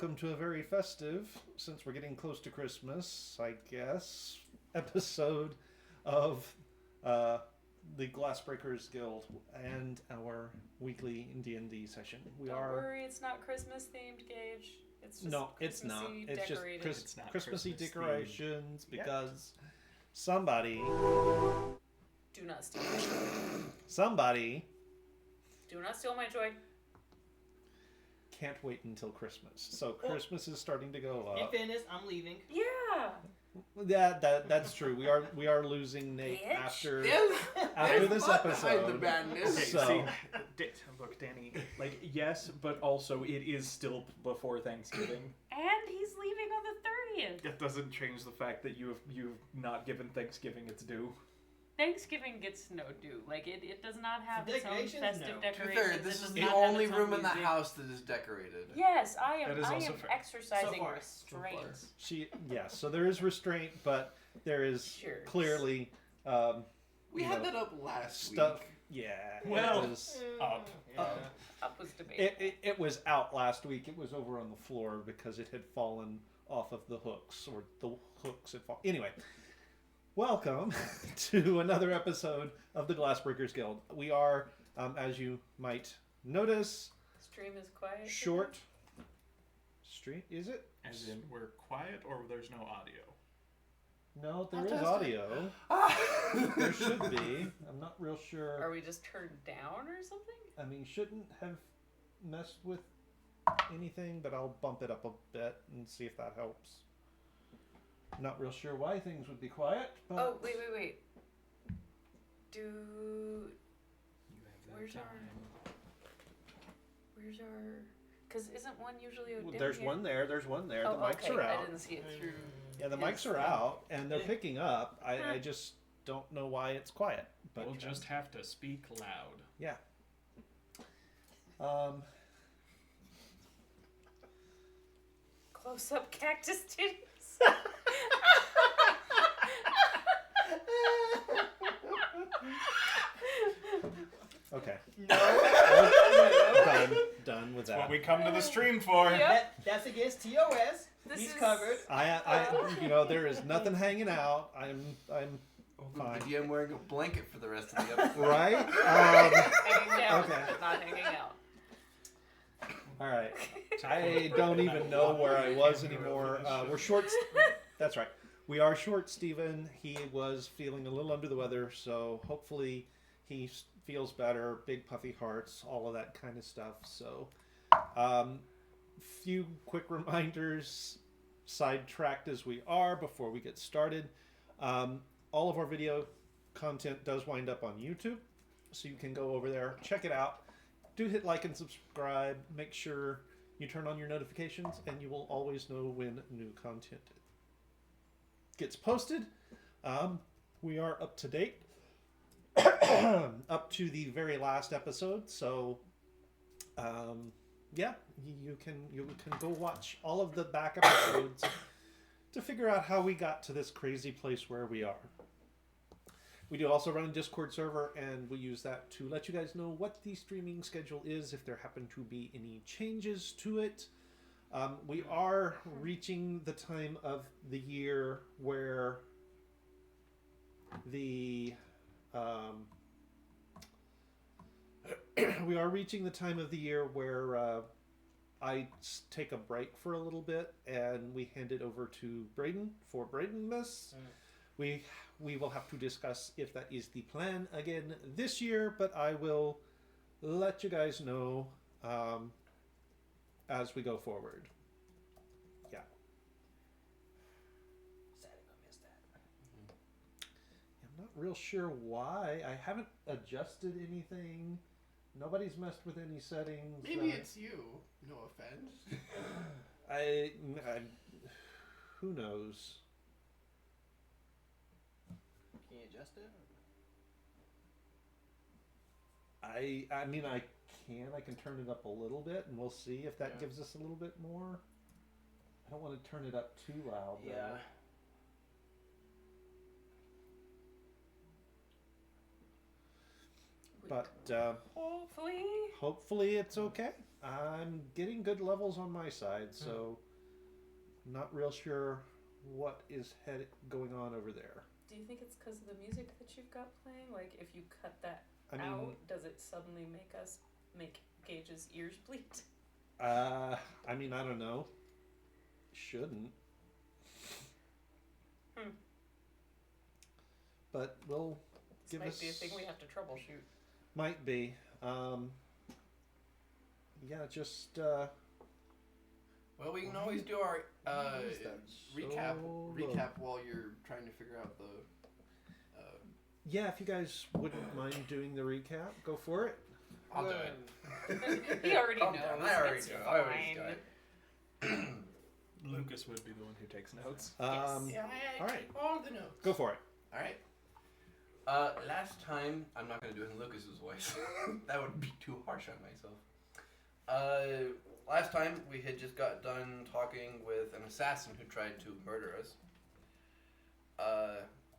welcome to a very festive, since we're getting close to Christmas, I guess, episode of the Glassbreakers Guild and our weekly D&D session. Don't worry, it's not Christmas themed, Gage. It's just it's not. It's just it's not Christmassy Christmas decorations because somebody, Do not steal my joy. somebody Do not steal my joy. can't wait until Christmas. So Christmas is starting to go In up. fairness, I'm leaving. Yeah. That's true. We are losing Nate Bitch. after There's this fun behind episode. the badness. Okay, So- look, Danny. Like, yes, but also it is still before Thanksgiving. And he's leaving on the 30th. That doesn't change the fact that you've not given Thanksgiving its due. Thanksgiving gets no due. Like, it does not have For its own decorations, festive no. To be decorations. fair, It this does is the not have only its own room in the music. house that is decorated. Yes, I That am. is I also am fair. exercising So far. restraint. So there is restraint, but there is Sure. clearly We you had know, that up last stuff. week. Yeah. Well, it was, Up. Up was debatable. it was out last week. It was over on the floor because it had fallen off of the hooks, or the hooks had fallen. Anyway, welcome to another episode of the Glassbreakers Guild. We are, as you might notice, Stream is quiet. short. Street, is it? As in, we're quiet or there's no audio? No, there I'll is test it. audio. There should be. I'm not real sure. Are we just turned down or something? I mean, shouldn't have messed with anything, but I'll bump it up a bit and see if that helps. Not real sure why things would be quiet, but Oh, wait. Do... You have Where's Where's our... Because isn't one usually down there's here? one there. There's one there. Oh, The mics okay. are I out. didn't see it through. Yeah, the mics are out, and they're picking up. I just don't know why it's quiet. But We'll just have to speak loud. yeah. Close-up cactus titties. Okay. No. Done with That's what that. we come to the stream for. Yep. That's against TOS. This He's is- covered. I, there is nothing hanging out. I'm fine. The DM wearing a blanket for the rest of the episode. Right? Hanging down, Okay. but not hanging out. All right. I don't even know where I was anymore. We're short. That's right. We are short, Steven. He was feeling a little under the weather, so hopefully he feels better. Big puffy hearts, all of that kind of stuff. So, few quick reminders, sidetracked as we are before we get started. All of our video content does wind up on YouTube, so you can go over there, check it out. Do hit like and subscribe. Make sure you turn on your notifications, and you will always know when new content gets posted. We are up to date, up to the very last episode. So, yeah, you can go watch all of the back episodes to figure out how we got to this crazy place where we are. We do also run a Discord server, and we use that to let you guys know what the streaming schedule is if there happen to be any changes to it. We are reaching the time of the year where the I take a break for a little bit, and we hand it over to Braden for Bradenmas. We will have to discuss if that is the plan again this year, but I will let you guys know as we go forward. Yeah. Sad I missed that. I'm not real sure why. I haven't adjusted anything. Nobody's messed with any settings. Maybe it's you. No offense. I who knows? Can you adjust it? I mean, I can turn it up a little bit, and we'll see if that gives us a little bit more. I don't want to turn it up too loud, though. Yeah. But Hopefully. hopefully it's okay. I'm getting good levels on my side, so not real sure what is going on over there. Do you think it's because of the music that you've got playing? Like, if you cut that I mean, out, does it suddenly make Gage's ears bleed? I mean, I don't know. Shouldn't. But we'll This give might us. be a thing we have to troubleshoot. Might be. Yeah, just. Well, we can always do our Why is that recap so low? while you're trying to figure out the. Yeah, if you guys wouldn't mind doing the recap, go for it. I'll do it. He already Calm knows. down, I already It's do. I already fine. do it. Lucas would be the one who takes notes. Yeah, I all right. keep all the notes. Go for it. All right. Last time, I'm not gonna do it in Lucas's voice. That would be too harsh on myself. Last time we had just got done talking with an assassin who tried to murder us.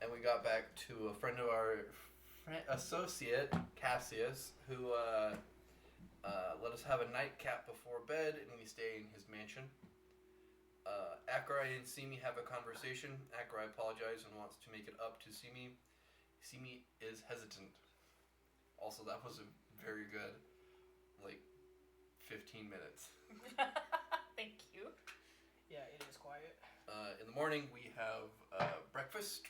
And we got back to a friend of our associate, Cassius, who let us have a nightcap before bed, and we stay in his mansion. Akorai and Simi have a conversation. Akorai apologizes and wants to make it up to Simi. Simi is hesitant. Also, that was a very good, 15 minutes. Thank you. Yeah, it is quiet. In the morning, we have breakfast.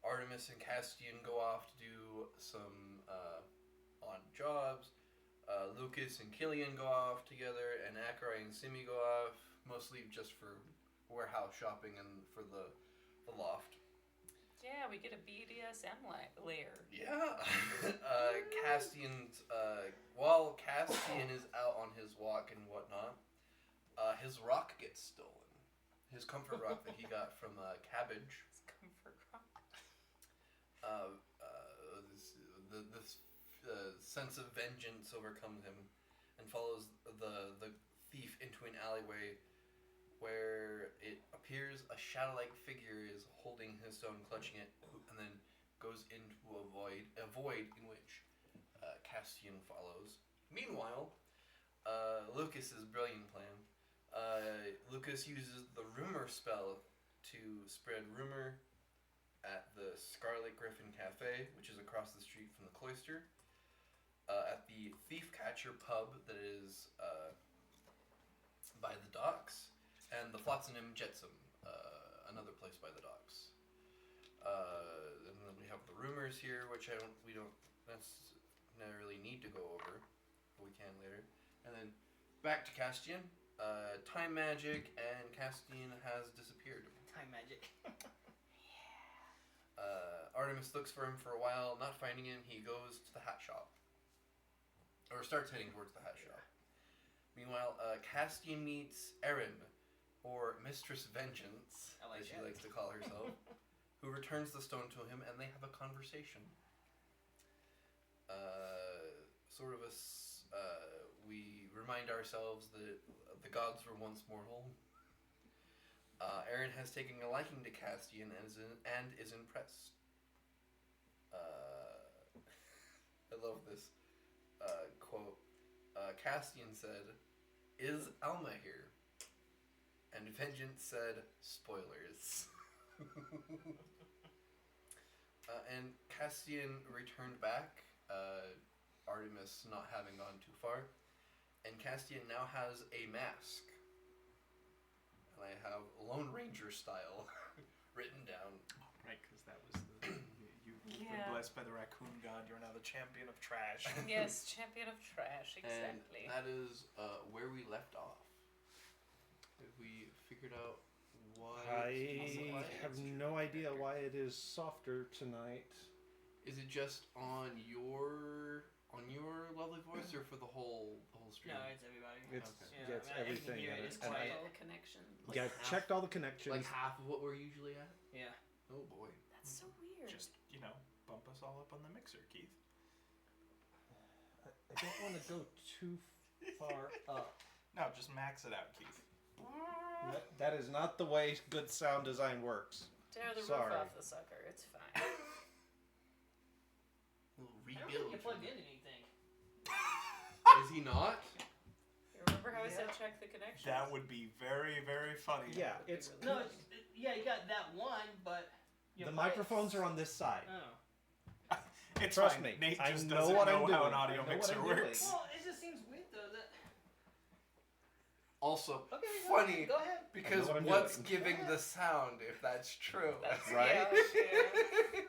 Artemis and Castian go off to do some odd jobs. Lucas and Killian go off together, and Akorai and Simi go off, mostly just for warehouse shopping and for the loft. Yeah, we get a BDSM layer. Yeah. Castian's, while Castian is out on his walk and whatnot, his rock gets stolen. His comfort rock that he got from Cabbage. It's comfort rock. This sense of vengeance overcomes him and follows the thief into an alleyway where it appears a shadow-like figure is holding his stone, clutching it, and then goes into a void in which Castian follows. Meanwhile, Lucas's brilliant plan. Lucas uses the rumor spell to spread rumor at the Scarlet Griffin Cafe, which is across the street from the cloister. At the Thief Catcher pub that is by the docks, and the Flotsinum Jetsam, another place by the docks. And then we have the rumors here, which we don't necessarily need to go over, but we can later. And then back to Castian. Time magic, and Castian has disappeared. Time magic. Artemis looks for him for a while, not finding him. He goes to the hat shop, or starts heading towards the hat shop. Meanwhile, Castian meets Erin, or Mistress Vengeance, I like as she that. likes to call herself, who returns the stone to him, and they have a conversation. We remind ourselves that the gods were once mortal. Erin has taken a liking to Castian and is impressed. I love this quote. Castian said, "Is Alma here?" And Vengeance said, "Spoilers." And Castian returned back, Artemis not having gone too far. And Castian now has a mask. And I have Lone Ranger style written down. Right, because that was the... You Yeah. were blessed by the raccoon god. You're now the champion of trash. Yes, champion of trash, exactly. And that is where we left off. Have we figured out why I have no idea why it is softer tonight. Is it just on your lovely voice, or for the whole stream? No, it's everybody. It's, Okay. yeah, it's I mean, everything. here and it it- is and quiet. All the connection. Like yeah, half- checked all the connections. Like half of what we're usually at. Yeah. Oh boy. That's so weird. Just, bump us all up on the mixer, Keith. I don't want to go too far up. No, just max it out, Keith. That is not the way good sound design works. Tear the Sorry. roof off the sucker. It's fine. think you plugged into anything. Is he not? You remember how I said check the connections? That would be very, very funny. Yeah, it's No, yeah, you got that one, but the microphones are on this side. Oh. It's Trust fine. me, Nate I just know doesn't what know I'm how doing. an I audio know what mixer I'm doing. works. Well, it just seems weird though that. Also, Okay, funny Go ahead. because I know what I'm what's doing. giving the sound if that's true? That's, Right? Yeah.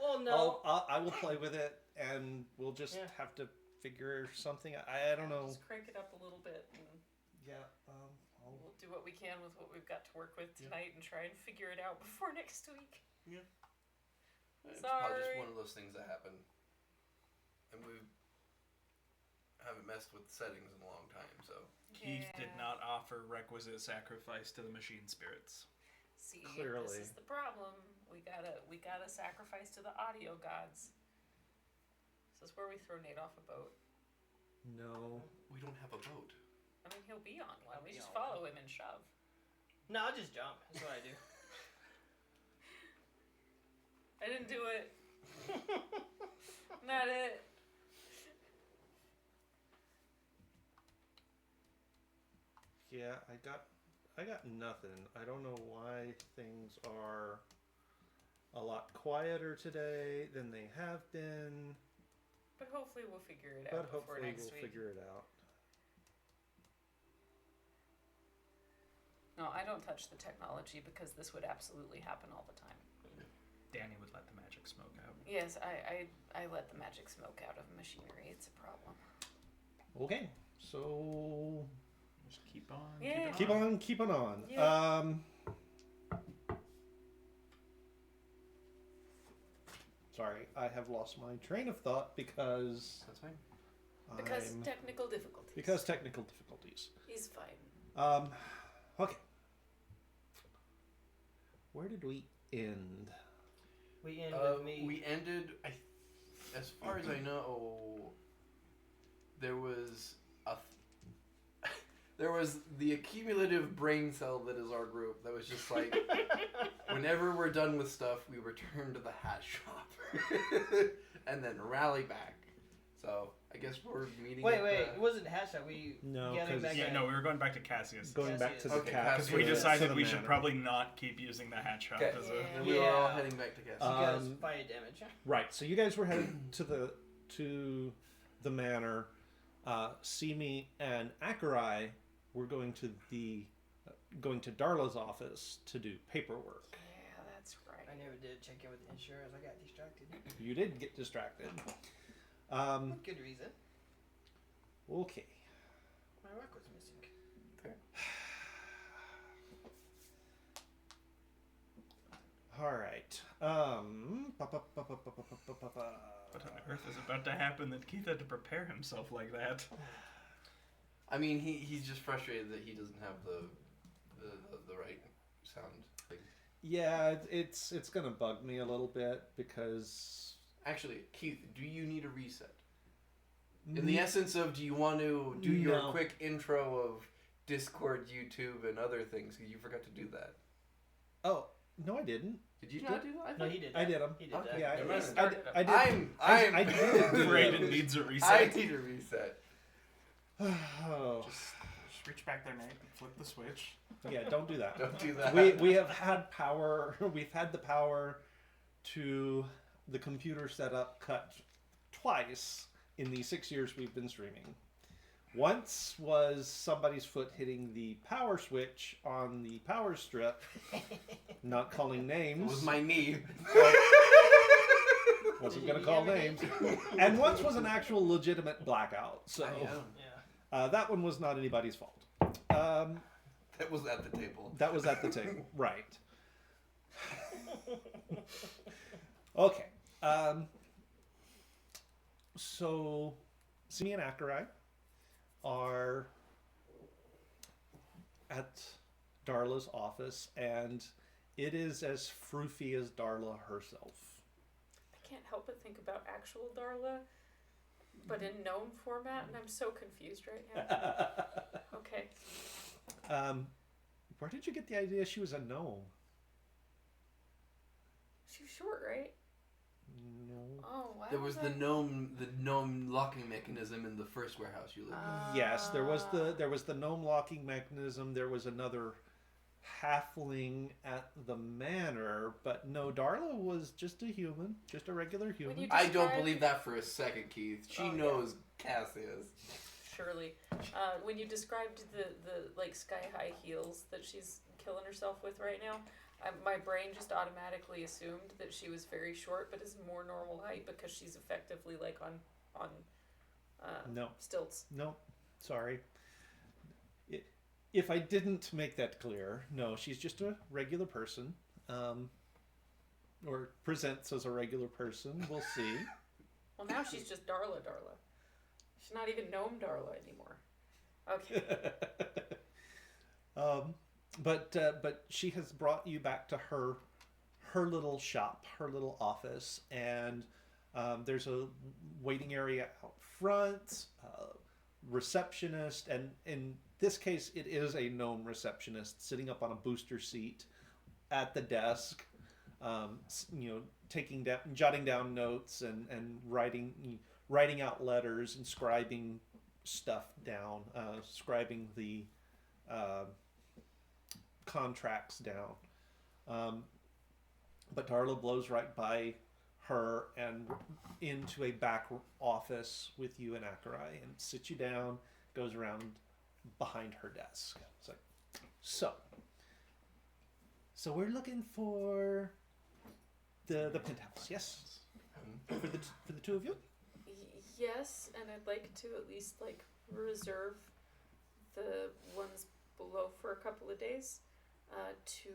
Well, no. I will play with it, and we'll just Yeah. have to figure something. I don't know. Just crank it up a little bit, and Yeah. we'll do what we can with what we've got to work with tonight, and try and figure it out before next week. It's probably just Sorry. one of those things that happen, and we haven't messed with settings in a long time. So Keith did Yeah. not offer requisite sacrifice to the machine spirits. See, Clearly. this is the problem. We gotta sacrifice to the audio gods. This is where we throw Nate off a boat. No. we don't have a boat. I mean, he'll be on one. We Be just on follow him and shove. No, I'll just jump. That's what I do. I didn't do it. Not it. Yeah, I got nothing. I don't know why things are a lot quieter today than they have been, But hopefully we'll figure it but out before hopefully next we'll week. figure it out. No, I don't touch the technology because this would absolutely happen all the time. Danny would let the magic smoke out. Yes, I let the magic smoke out of machinery. It's a problem. Okay, so Just keep on. Yeah. keep on. Yeah. Sorry, I have lost my train of thought because That's fine. Because I'm- technical difficulties. because technical difficulties. He's fine. Okay. Where did we end? We end with me. We ended. As far as I know, there was there was the accumulative brain cell that is our group. That was just like, whenever we're done with stuff, we return to the hat shop, and then rally back. So I guess we're meeting. Wait, at it wasn't Hashtag. We No, gathering 'cause- back. Yeah, at- no, we were going back to Cassius. Going back Cassius. to the Okay, cat. Because we Cassius. decided to the we should manor. probably not keep using the hat shop Okay. as a. Yeah. And we were all Yeah. heading back to Cassius. Because Um, fire damage. Right. So you guys were headed to the manor. Simi and Akarai were going to Darla's office to do paperwork. Yeah, that's right. I never did check in with the insurance. I got distracted. You did get distracted. With good reason. Okay. My rock was missing. All right. What on earth is about to happen that Keith had to prepare himself like that? I mean, he's just frustrated that he doesn't have the right sound thing. Yeah, it's gonna bug me a little bit because Actually, Keith, do you need a reset? In the essence of, do you want to do your No. quick intro of Discord, YouTube, and other things? 'Cause you forgot to do that. Oh no, I didn't. Did you Did- not do that? No, thought- he did. I That. did 'em. He did Okay. that. Yeah, Never I mind. did. I did. I did. Brayden needs a I reset. need a reset. Oh, Just reach back there, Nate, and flip the switch. yeah, don't do that. Don't do that. We have had power. We've had the power to the computer setup cut twice in the 6 years we've been streaming. Once was somebody's foot hitting the power switch on the power strip, not calling It names. was my knee. Wasn't Did going to you call get names. everything? And once was an actual legitimate blackout. So I know. Yeah. that one was not anybody's fault. That was at the table. That was at the table. Right. Okay. So, Simi and Akarai are at Darla's office, and it is as froofy as Darla herself. I can't help but think about actual Darla, but in gnome format, and I'm so confused right now. Okay. Where did you get the idea she was a gnome? She's short, right? No. Oh, why There was I- the gnome locking mechanism in the first warehouse you lived in. Yes, there was Ah. the gnome locking mechanism. There was another halfling at the manor, but no, Darla was just a human, just a regular human. you I don't describe- believe that for a second, Keith. She Oh, yeah. knows Cassius. Surely. When you described the like sky high heels that she's killing herself with right now, my brain just automatically assumed that she was very short, but is more normal height because she's effectively like on No, stilts. no, sorry. If I didn't make that clear, no, she's just a regular person, or presents as a regular person. We'll see. Well, now she's just Darla. She's not even Gnome Darla anymore. Okay. But she has brought you back to her little shop, her little office, and there's a waiting area out front, receptionist, and in this case, it is a gnome receptionist sitting up on a booster seat at the desk, jotting down notes and writing out letters and scribing stuff down, scribing the contracts down. But Darla blows right by her and into a back office with you and Akarai and sits you down, goes around behind her desk. It's like, so we're looking for the penthouse, yes? For the two of you? Yes, and I'd like to at least like reserve the ones below for a couple of days to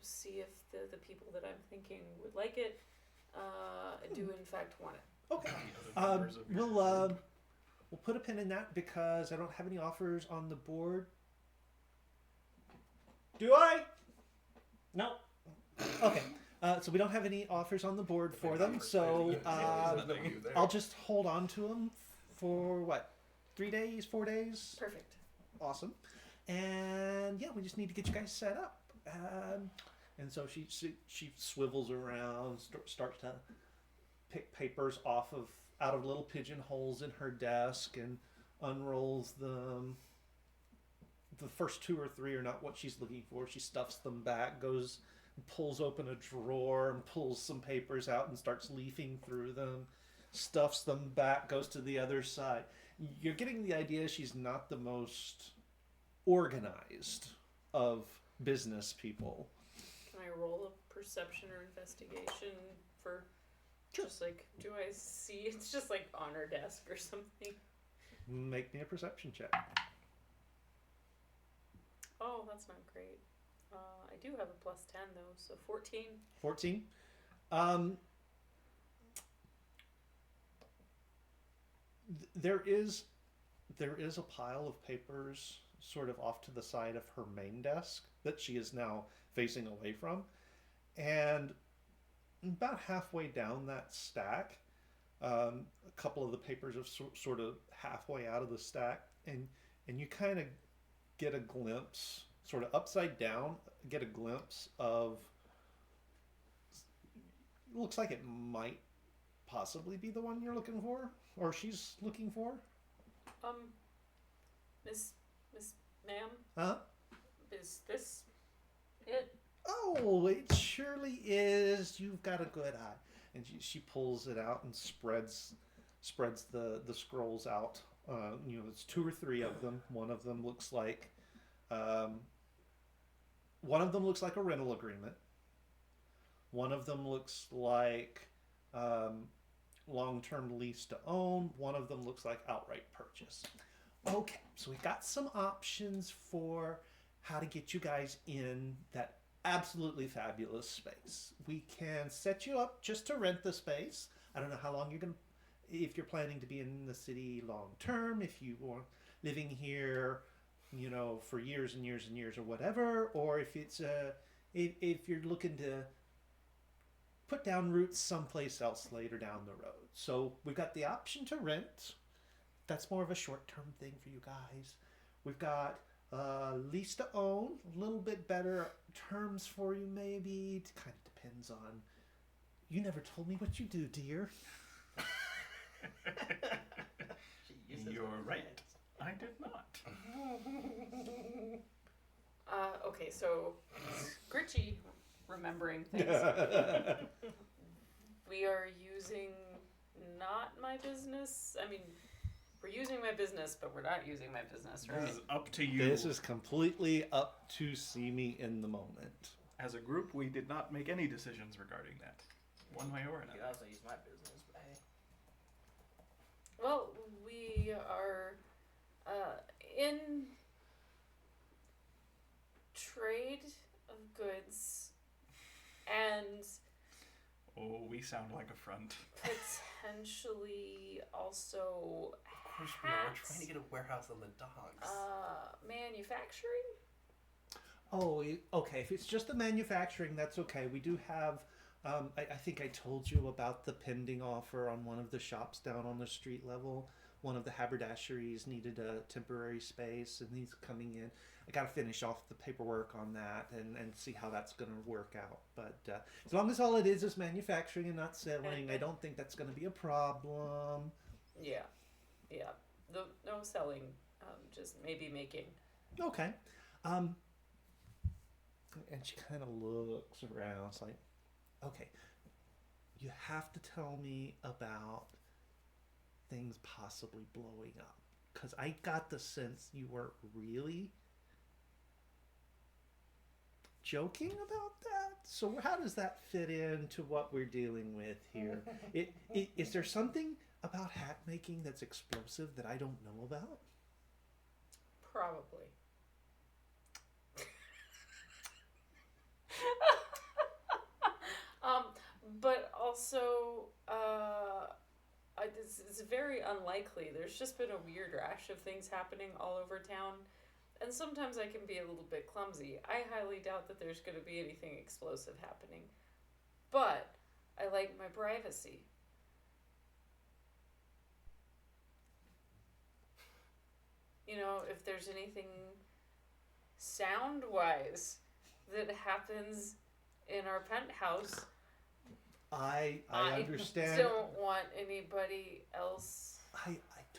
see if the people that I'm thinking would like it do in fact want it. Okay. We'll put a pin in that because I don't have any offers on the board. Do I? No. Okay. So we don't have any offers on the board for them. So I'll just hold on to them for what? 3 days, 4 days? Perfect. Awesome. And yeah, we just need to get you guys set up. And so she swivels around, starts to pick papers out of little pigeonholes in her desk and unrolls them. The first 2 or 3 are not what she's looking for. She stuffs them back, goes and pulls open a drawer and pulls some papers out and starts leafing through them, stuffs them back, goes to the other side. You're getting the idea she's not the most organized of business people. Can I roll a perception or investigation for just like, do I see it's just like on her desk or something? Make me a perception check. Oh, that's not great. I do have a plus 10 though, so 14. 14. There is a pile of papers sort of off to the side of her main desk that she is now facing away from, and about halfway down that stack, a couple of the papers are sort of halfway out of the stack, and you kind of get a glimpse, sort of upside down, get a glimpse of, looks like it might possibly be the one you're looking for, or she's looking for. Miss Ma'am, Huh? is this it? Oh, it surely is. You've got a good eye. And she pulls it out and spreads the scrolls out. It's 2 or 3 of them. One of them looks like a rental agreement. One of them looks like long-term lease to own. One of them looks like outright purchase. Okay, so we got some options for how to get you guys in that absolutely fabulous space. We can set you up just to rent the space. I don't know how long if you're planning to be in the city long term, if you are living here, for years and years and years or whatever, or if it's if you're looking to put down roots someplace else later down the road. So we've got the option to rent. That's more of a short-term thing for you guys. We've got lease to own, a little bit better terms for you maybe. It kind of depends on You never told me what you do, dear. She uses You're her right. hands. I did not. Okay, so Gritchy remembering things. We are using not my business. I mean, we're using my business, but we're not using my business, right? This is up to you. This is completely up to see me in the moment. As a group, we did not make any decisions regarding that, one way or You could another. also use my business, but hey. Well, we are in trade of goods and Oh, we sound like a front. potentially also Of course we are. We're hats. trying to get a warehouse on the docks. Manufacturing. Oh, okay. If it's just the manufacturing, that's okay. We do have. I think I told you about the pending offer on one of the shops down on the street level. One of the haberdasheries needed a temporary space, and he's coming in. I got to finish off the paperwork on that and see how that's going to work out. But as long as all it is manufacturing and not selling, I don't think that's going to be a problem. Yeah. No selling. Just maybe making. Okay. And she kind of looks around. It's like, okay, you have to tell me about things possibly blowing up. Because I got the sense you weren't really joking about that. So how does that fit into what we're dealing with here? Is there something about hat making that's explosive that I don't know about? Probably. But also, it's very unlikely. There's just been a weird rash of things happening all over town, and sometimes I can be a little bit clumsy. I highly doubt that there's going to be anything explosive happening, but I like my privacy. You know, if there's anything sound-wise that happens in our penthouse, I understand. don't want anybody else. I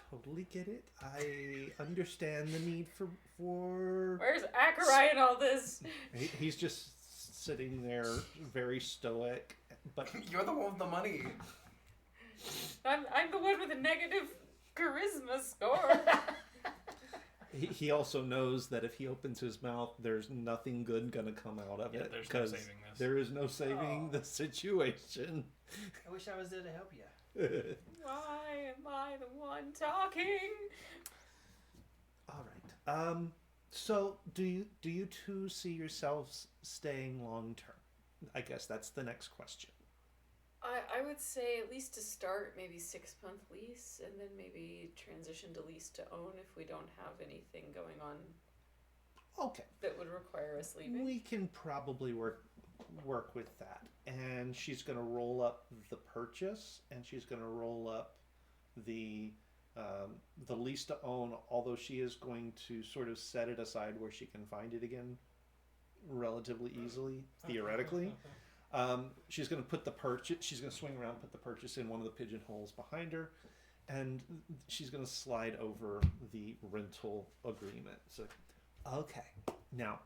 totally get it. I understand the need for Where's Acherai in all this? he's just sitting there very stoic, but You're the one with the money. I'm the one with a negative charisma score. he also knows that if he opens his mouth, there's nothing good gonna come out of Yeah, it there's no because saving this. there is no saving the situation. I wish I was there to help you. Why am I the one talking? All right. So do you two see yourselves staying long term? I guess that's the next question. I would say at least to start, maybe 6-month lease, and then maybe transition to lease to own if we don't have anything going on Okay. that would require us leaving. We can probably work with that. And she's going to roll up the purchase, and she's going to roll up the lease to own. Although she is going to sort of set it aside where she can find it again relatively easily, theoretically. She's going to put the purchase. She's going to swing around, put the purchase in one of the pigeonholes behind her, and she's going to slide over the rental agreement. So, okay, now.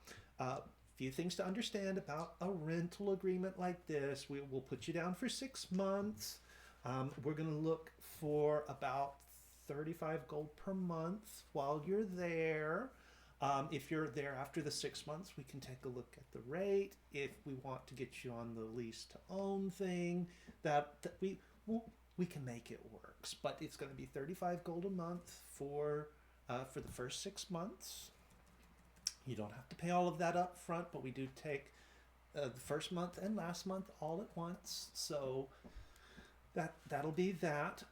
Few things to understand about a rental agreement like this. We'll put you down for 6 months. We're going to look for about 35 gold per month while you're there. If you're there after the 6 months, we can take a look at the rate. If we want to get you on the lease to own thing, that we can make it work. But it's going to be 35 gold a month for the first 6 months. You don't have to pay all of that up front, but we do take the first month and last month all at once. So that'll be that.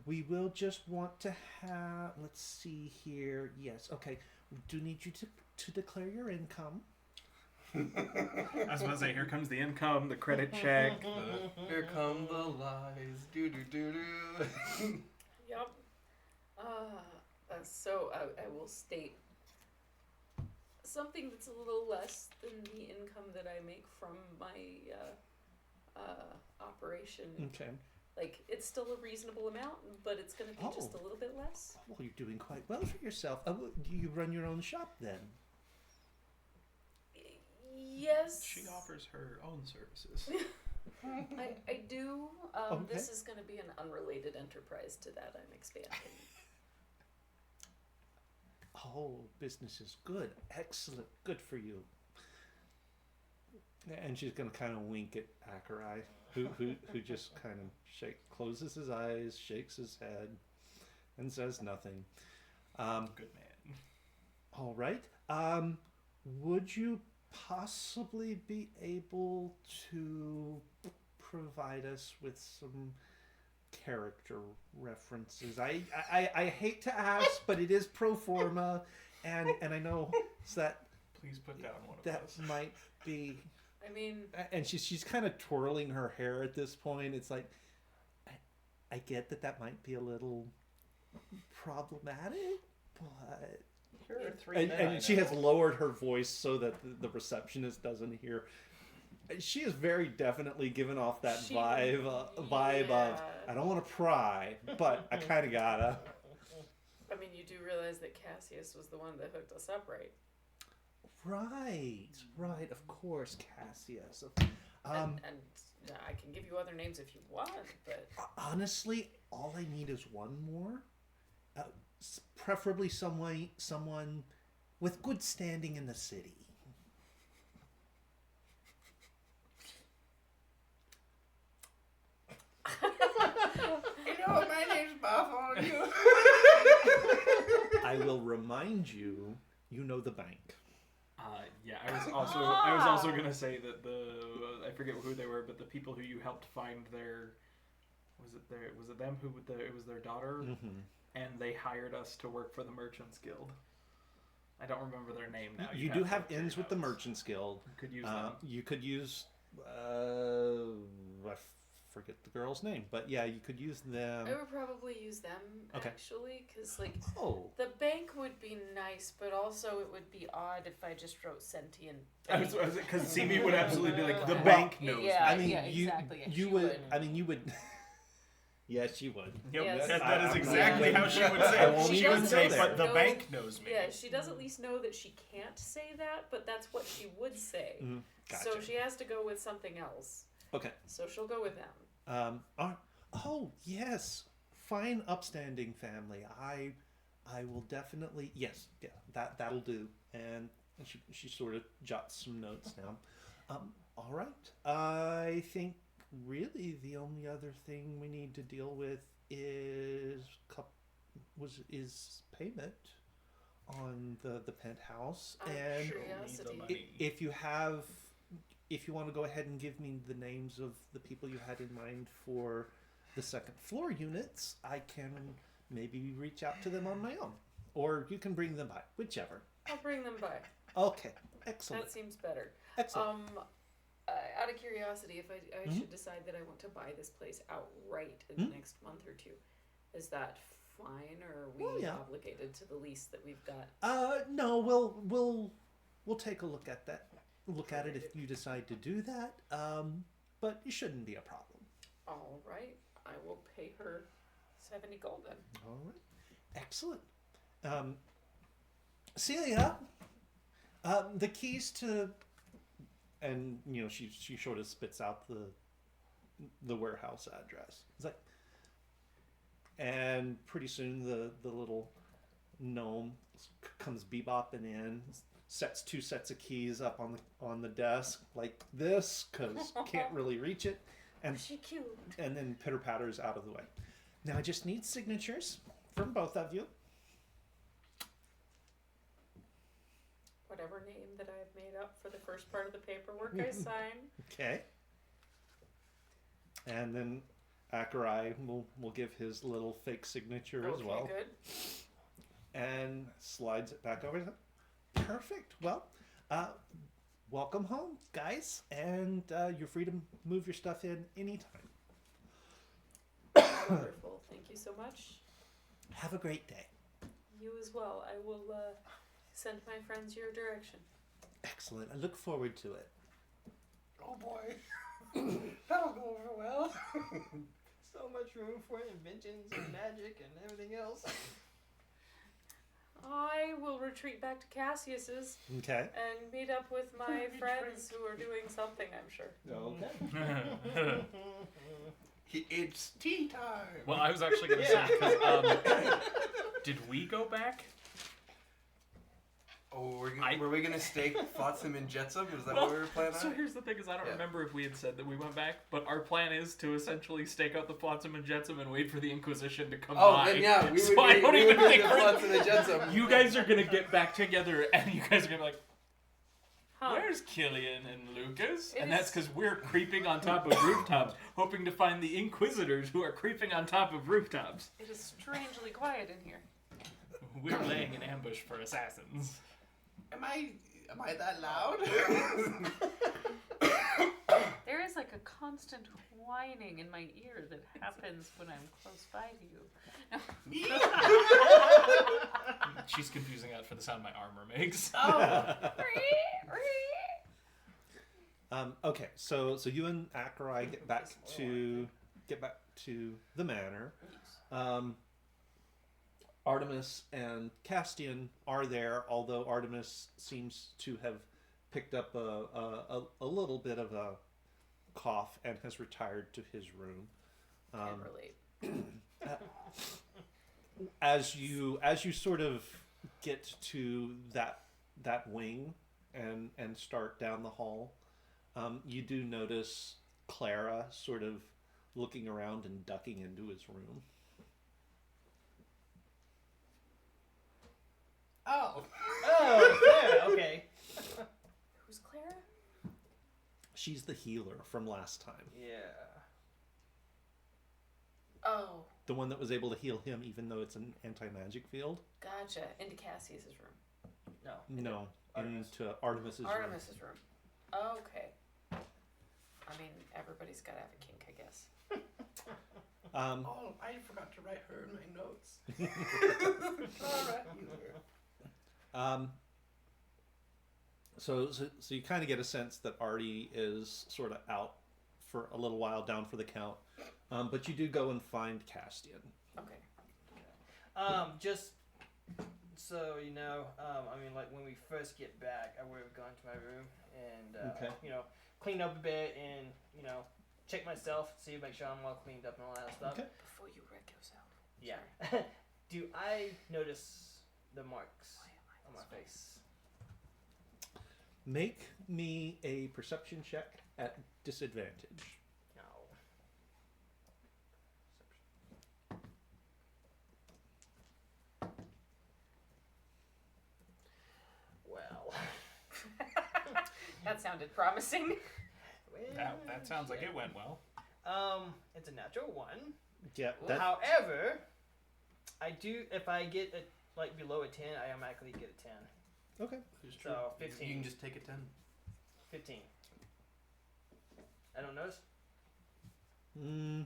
We will just want to have, let's see here. Yes, okay. We do need you to declare your income. I was about to say, here comes the income, the credit check. Here come the lies. Do do do do. Yep. So I will state something that's a little less than the income that I make from my operation. Okay. Like, it's still a reasonable amount, but it's going to be just a little bit less. Well, you're doing quite well for yourself. Do you run your own shop then? Yes. She offers her own services. I do. Okay. This is going to be an unrelated enterprise to that. I'm expanding. Oh, business is good. Excellent. Good for you. And she's gonna kind of wink at Akerai, who just kind of closes his eyes, shakes his head, and says nothing. Good man. All right. Would you possibly be able to provide us with some character references? I hate to ask, but it is pro forma, and I know that Please put down one of that those. might be. I mean, And she's kind of twirling her hair at this point. It's like, I get that might be a little problematic, but Here are three men I and she has know. lowered her voice so that the receptionist doesn't hear. She is very definitely given off that She- vibe of yeah. I don't want to pry, but I kind of gotta. I mean, you do realize that Cassius was the one that hooked us up, right? Right, of course, Cassius. And I can give you other names if you want, but Honestly, all I need is one more. Preferably someone with good standing in the city. You know what? My name's Buffalo. You. I will remind you, you know the bank. Yeah, I was also gonna say that I forget who they were, but the people who you helped find was it them who it was their daughter, Mm-hmm. and they hired us to work for the Merchants Guild. I don't remember their name now. You You'd do to have look through ins with the notes. Merchants Guild. You could use them. You could use I forget the girl's name, but yeah, you could use them. I would probably use them Okay. actually, because like Oh, the bank would be nice, but also it would be odd if I just wrote sentient. Because Simi would absolutely be like, the Well, bank knows. yeah. I mean, exactly. you She would. would. I mean, you would. Yes, you would. Yep, Yes. that is I'm exactly not- how she would I say won't it. She even would go say, there. but the No. bank knows me. Yeah, she does at least know that she can't say that, but that's what she would say. Mhm, Gotcha. So she has to go with something else. Okay. So she'll go with them. Oh yes, fine, upstanding family. I will definitely yes. Yeah, that'll do. And she sort of jots some notes down. All right. I think really the only other thing we need to deal with is payment on the penthouse. Out of And curiosity. money. if you want to go ahead and give me the names of the people you had in mind for the second floor units, I can maybe reach out to them on my own, or you can bring them by, whichever. I'll bring them by. Okay, excellent, That seems better. excellent. Out of curiosity, if I Mhm. should decide that I want to buy this place outright in the Mhm. next month or two, is that fine, or are we Well, yeah. obligated to the lease that we've got? No, we'll take a look at that. Look at it if you decide to do that. But it shouldn't be a problem. All right, I will pay her 70 gold then. All right, excellent. Celia, the keys to, and you know she sort of spits out the warehouse address. It's like, and pretty soon the little gnome comes bebopping in, sets two sets of keys up on the desk like this because can't really reach it, and She cute. then pitter patters out of the way. Now I just need signatures from both of you. Whatever name that I've made up for the first part of the paperwork I sign. Okay. And then Akerai will give his little fake signature as Okay, well. good. And slides it back over. Perfect. Well, welcome home, guys. And you're free to move your stuff in anytime. Wonderful. Thank you so much. Have a great day. You as well. I will send my friends your direction. Excellent. I look forward to it. Oh boy. That'll go over well. So much room for inventions and magic and everything else. I will retreat back to Cassius's Okay. and meet up with my friends who are doing something, I'm sure. Okay. It's tea time. Well, I was actually going to say, 'cause, did we go back? Oh, were we gonna stake Flotsam and Jetsam? Was that what we were planning So on? here's the thing: is I don't Yeah. remember if we had said that we went back, but our plan is to essentially stake out the Flotsam and Jetsam and wait for the Inquisition to come Oh, by. then yeah, we would So be, I don't we even would be think the we're- Flotsam and Jetsam. You guys are gonna get back together, and you guys are gonna be like, Huh. "Where's Killian and Lucas?" It And that's is- because we're creeping on top of rooftops, hoping to find the Inquisitors who are creeping on top of rooftops. It is strangely quiet in here. We're laying an ambush for assassins. Am I that loud? There is like a constant whining in my ear that happens when I'm close by to you. She's confusing that for the sound my armor makes. Okay, so you and Acherai get back to the manor. Artemis and Castian are there, although Artemis seems to have picked up a little bit of a cough and has retired to his room. Can't relate. As you sort of get to that wing and start down the hall, you do notice Clara sort of looking around and ducking into his room. Oh. Oh, yeah, okay. Who's Clara? She's the healer from last time. Yeah. Oh, The one that was able to heal him even though it's an anti-magic field? gotcha. Into Cassius's room. No. No, Artemis. into Artemis's room. Artemis's room. Okay. I mean, everybody's got to have a kink, I guess. Oh, I forgot to write her in my notes. Clara Healer. So you kind of get a sense that Artie is sort of out for a little while, down for the count. But you do go and find Castian. Okay. Just so you know, I mean, like when we first get back, I would have gone to my room and Okay. clean up a bit and check myself, make sure I'm all cleaned up and all that stuff. Okay. Before you wreck yourself. Yeah. Do I notice the marks on my face? Make me a perception check at disadvantage. No. Well. That sounded promising. That sounds like it went well. It's a natural 1. Yeah, that, However, I do if I get below a 10, I automatically get a 10. okay. It's true. So, You 15. can just take a 10. 15. I don't notice. Mm,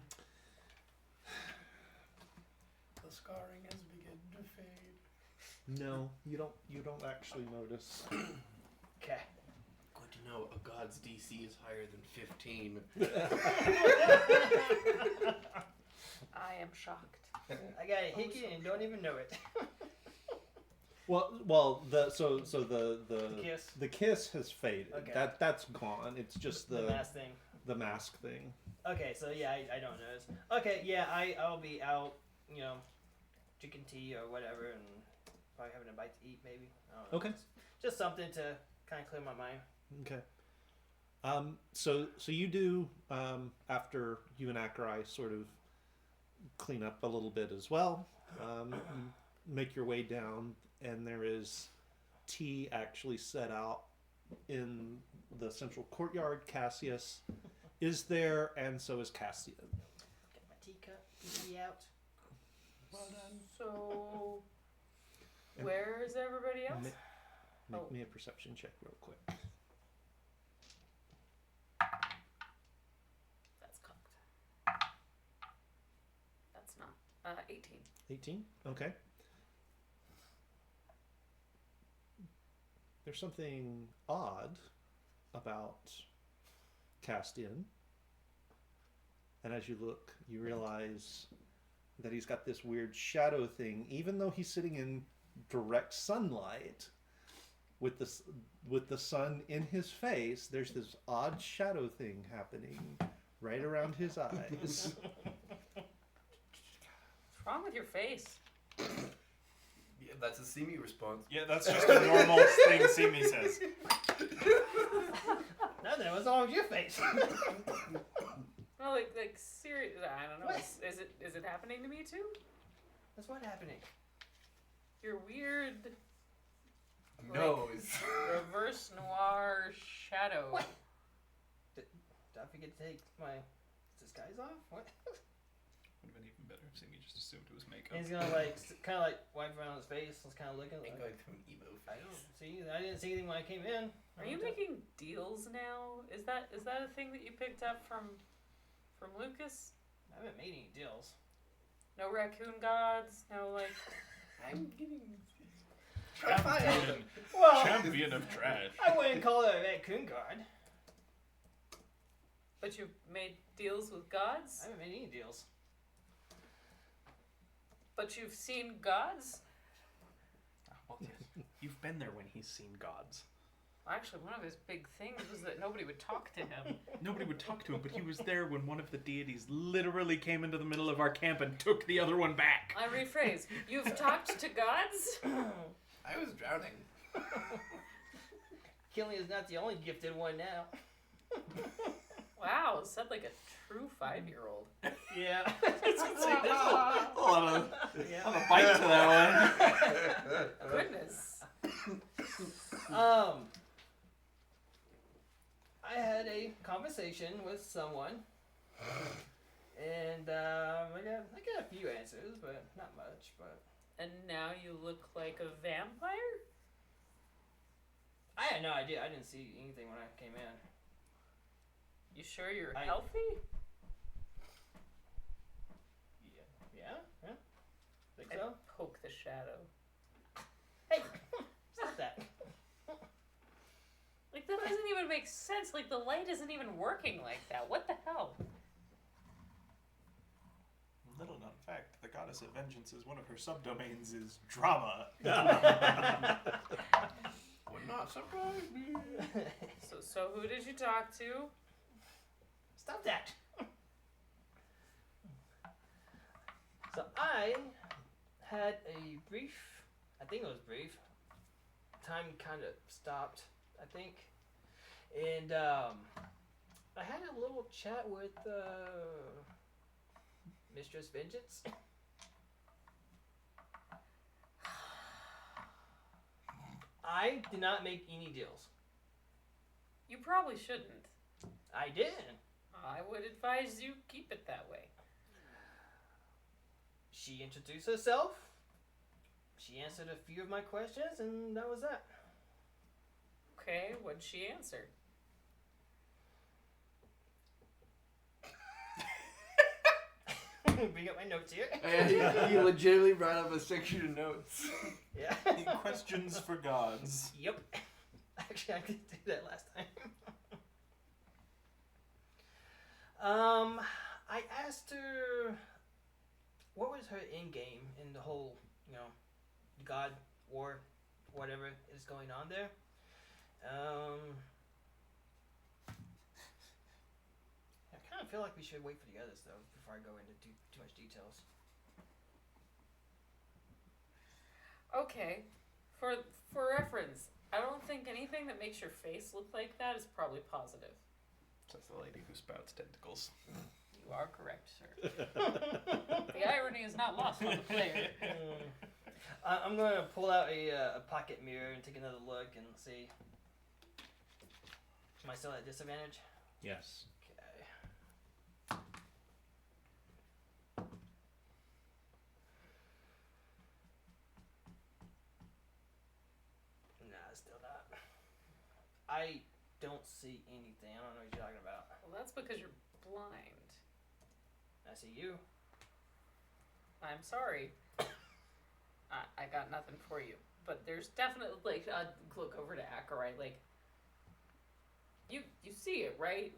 The scarring has begun to fade. no, you don't actually notice. Okay. Good to know a god's DC is higher than 15. I am shocked. I got a hickey and don't even know it. Well, the Kiss. the kiss has faded. Okay. That's gone. It's just The mask thing. the mask thing. Okay, so yeah, I don't notice. Okay, yeah, I'll be out, drinking tea or whatever, and probably having a bite to eat, maybe. I don't know. Okay. Just something to kind of clear my mind. Okay. So you do after you and Acherai sort of clean up a little bit as well. You make your way down, and there is tea actually set out in the central courtyard. Cassius is there, and so is Castian. Get my teacup, tea out. Well done. So, And- where is everybody else? Make Oh. me a perception check real quick. That's cocked. That's not. 18. 18? Okay. There's something odd about Castian. And as you look, you realize that he's got this weird shadow thing, even though he's sitting in direct sunlight with the sun in his face. There's this odd shadow thing happening right around his eyes. What's wrong with your face? Yeah, that's a Simi response. Yeah, that's just a normal thing Simi says. Nothing. What's wrong with your face? Well, like seriously, I don't know. What? Is it happening to me too? That's what happening. Your weird Nose. reverse noir shadow. What? Did I forget to take my disguise off? What? Would have been even better if Simi just assumed it was makeup. And he's gonna like kind of like wipe around his face. He's kind of looking. I'm Like, going through an emo I phase. don't see. I didn't see anything when I came in. Are you making deals now? Is that a thing that you picked up from Lucas? I haven't made any deals. No raccoon gods. No like. I'm getting. Champion, Well, champion of trash. I wouldn't call it a raccoon guard. But you've made deals with I gods. haven't made any deals. But you've seen gods. Well, yes. You've been there when he's seen gods. Actually, one of his big things was that nobody would talk to him. Nobody would talk to him, but he was there when one of the deities literally came into the middle of our camp and took the other one back. I rephrase. You've talked to gods? I was drowning. Killing is not the only gifted one now. Wow, said like a true 5-year-old. Yeah. A lot of Yeah. bite to that one. Goodness. I had a conversation with someone, and I got a few answers, but not much. But And now you look like a vampire? I had no idea. I didn't see anything when I came in. You sure you're I- healthy? Yeah. Think I so? poke the shadow. Hey, stop that. Like, that doesn't even make sense. Like, the light isn't even working like that. What the hell? Little known fact, the goddess of vengeance is one of her subdomains is drama. Would not surprise me. So who did you talk to? Stop that. So I had a brief, I think it was brief, time kind of stopped, I think. And I had a little chat with Mistress Vengeance. I did not make any deals. You probably shouldn't. I didn't. I would advise you keep it that way. She introduced herself. She answered a few of my questions, and that was that. Okay, what'd she answer? Bring up my notes here. He legitimately brought up a section of notes. Yeah. Questions for gods. Yep. Actually, I did do that last time. I asked her what was her end game in the whole, God war, whatever is going on there. I kind of feel like we should wait for the others though before I go into too much details. Okay, for reference, I don't think anything that makes your face look like that is probably positive. Says the lady who spouts tentacles. You are correct, sir. The irony is not lost on the player. I'm going to pull out a pocket mirror and take another look and see. Am I still at disadvantage? Yes. Okay. Nah, still not. I don't see anything. I don't know what you're talking about. Well, that's because you're blind. I see you. I'm sorry. I got nothing for you. But there's definitely, like, look over to Acherai, like, you see it, right?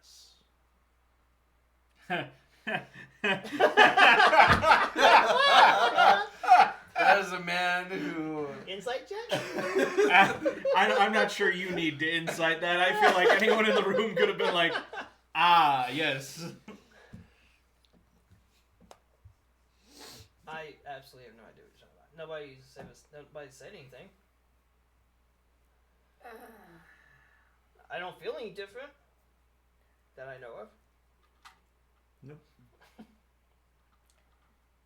us. As a man who. Insight check? I'm not sure you need to insight that. I feel like anyone in the room could have been like, ah, yes. I absolutely have no idea what you're talking about. Nobody said anything. I don't feel any different that I know of.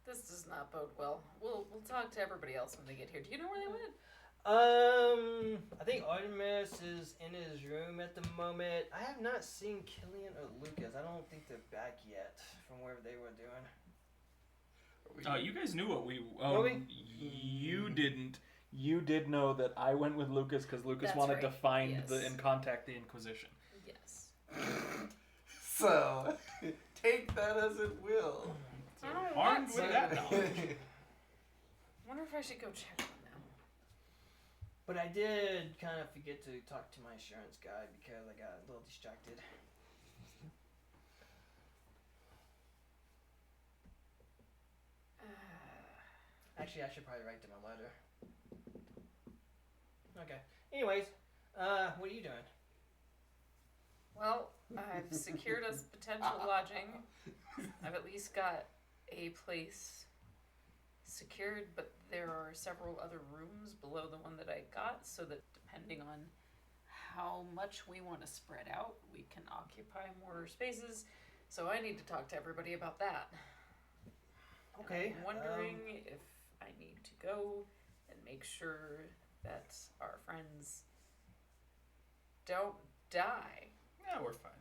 This does not bode well. We'll talk to everybody else when they get here. Do you know where they went? I think Artemis is in his room at the moment. I have not seen Killian or Lucas. I don't think they're back yet from wherever they were doing. You guys knew what we. Were we? You didn't. You did know that I went with Lucas because Lucas That's wanted to right, find yes. and contact the Inquisition. Yes. So, take that as it will. I don't Armed want with to. that knowledge. Wonder if I should go check on them. But I did kind of forget to talk to my insurance guy because I got a little distracted. Actually, I should probably write them a letter. Okay. Anyways, what are you doing? Well, I've secured us potential lodging. I've at least got a place secured, but there are several other rooms below the one that I got, so that depending on how much we want to spread out, we can occupy more spaces. So I need to talk to everybody about that. And Okay. I'm wondering if I need to go and make sure that our friends don't die. Yeah, we're fine.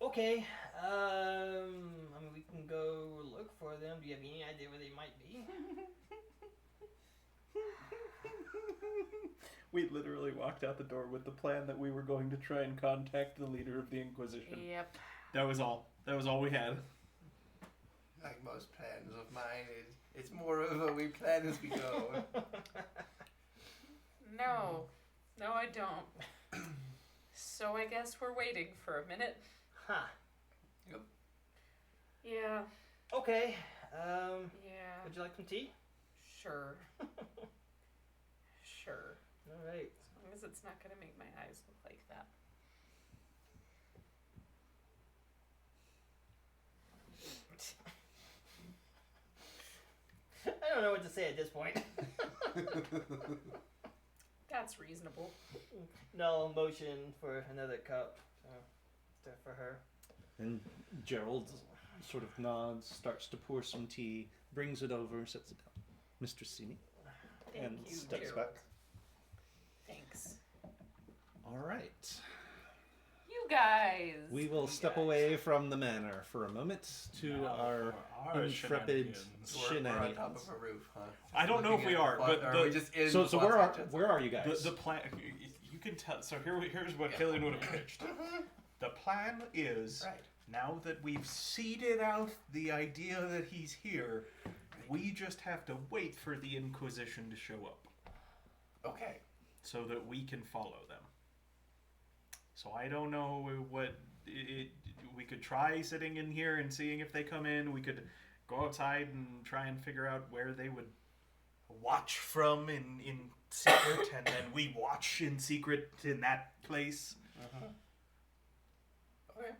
Okay. I mean, we can go look for them. Do you have any idea where they might be? We literally walked out the door with the plan that we were going to try and contact the leader of the Inquisition. Yep. That was all. That was all we had. Like most plans of mine, it's more of a we plan as we go. No, I don't. So I guess we're waiting for a minute. Huh. Yeah, Okay. yeah, Would you like some tea? sure. Sure. All right. As long as it's not gonna make my eyes look like that. I don't know what to say at this point. That's reasonable. No motion for another cup for her. And Gerald sort of nods, starts to pour some tea, brings it over, sets it down. Mr. Sini. Thank And you, steps Gerald. back. Thanks. All right. You guys. We will step away from the manor for a moment to our intrepid We're on top shenanigans. of a roof, huh? I don't know if we are, but are we just in So the where are you guys? the plan. You can tell. So here's what Yeah. Killian would have pitched. The plan is Right. now that we've seeded out the idea that he's here, we just have to wait for the Inquisition to show up Okay. so that we can follow them. So I don't know what we could try sitting in here and seeing if they come in. We could go outside and try and figure out where they would watch from in secret, and then we watch in secret in that place. Okay.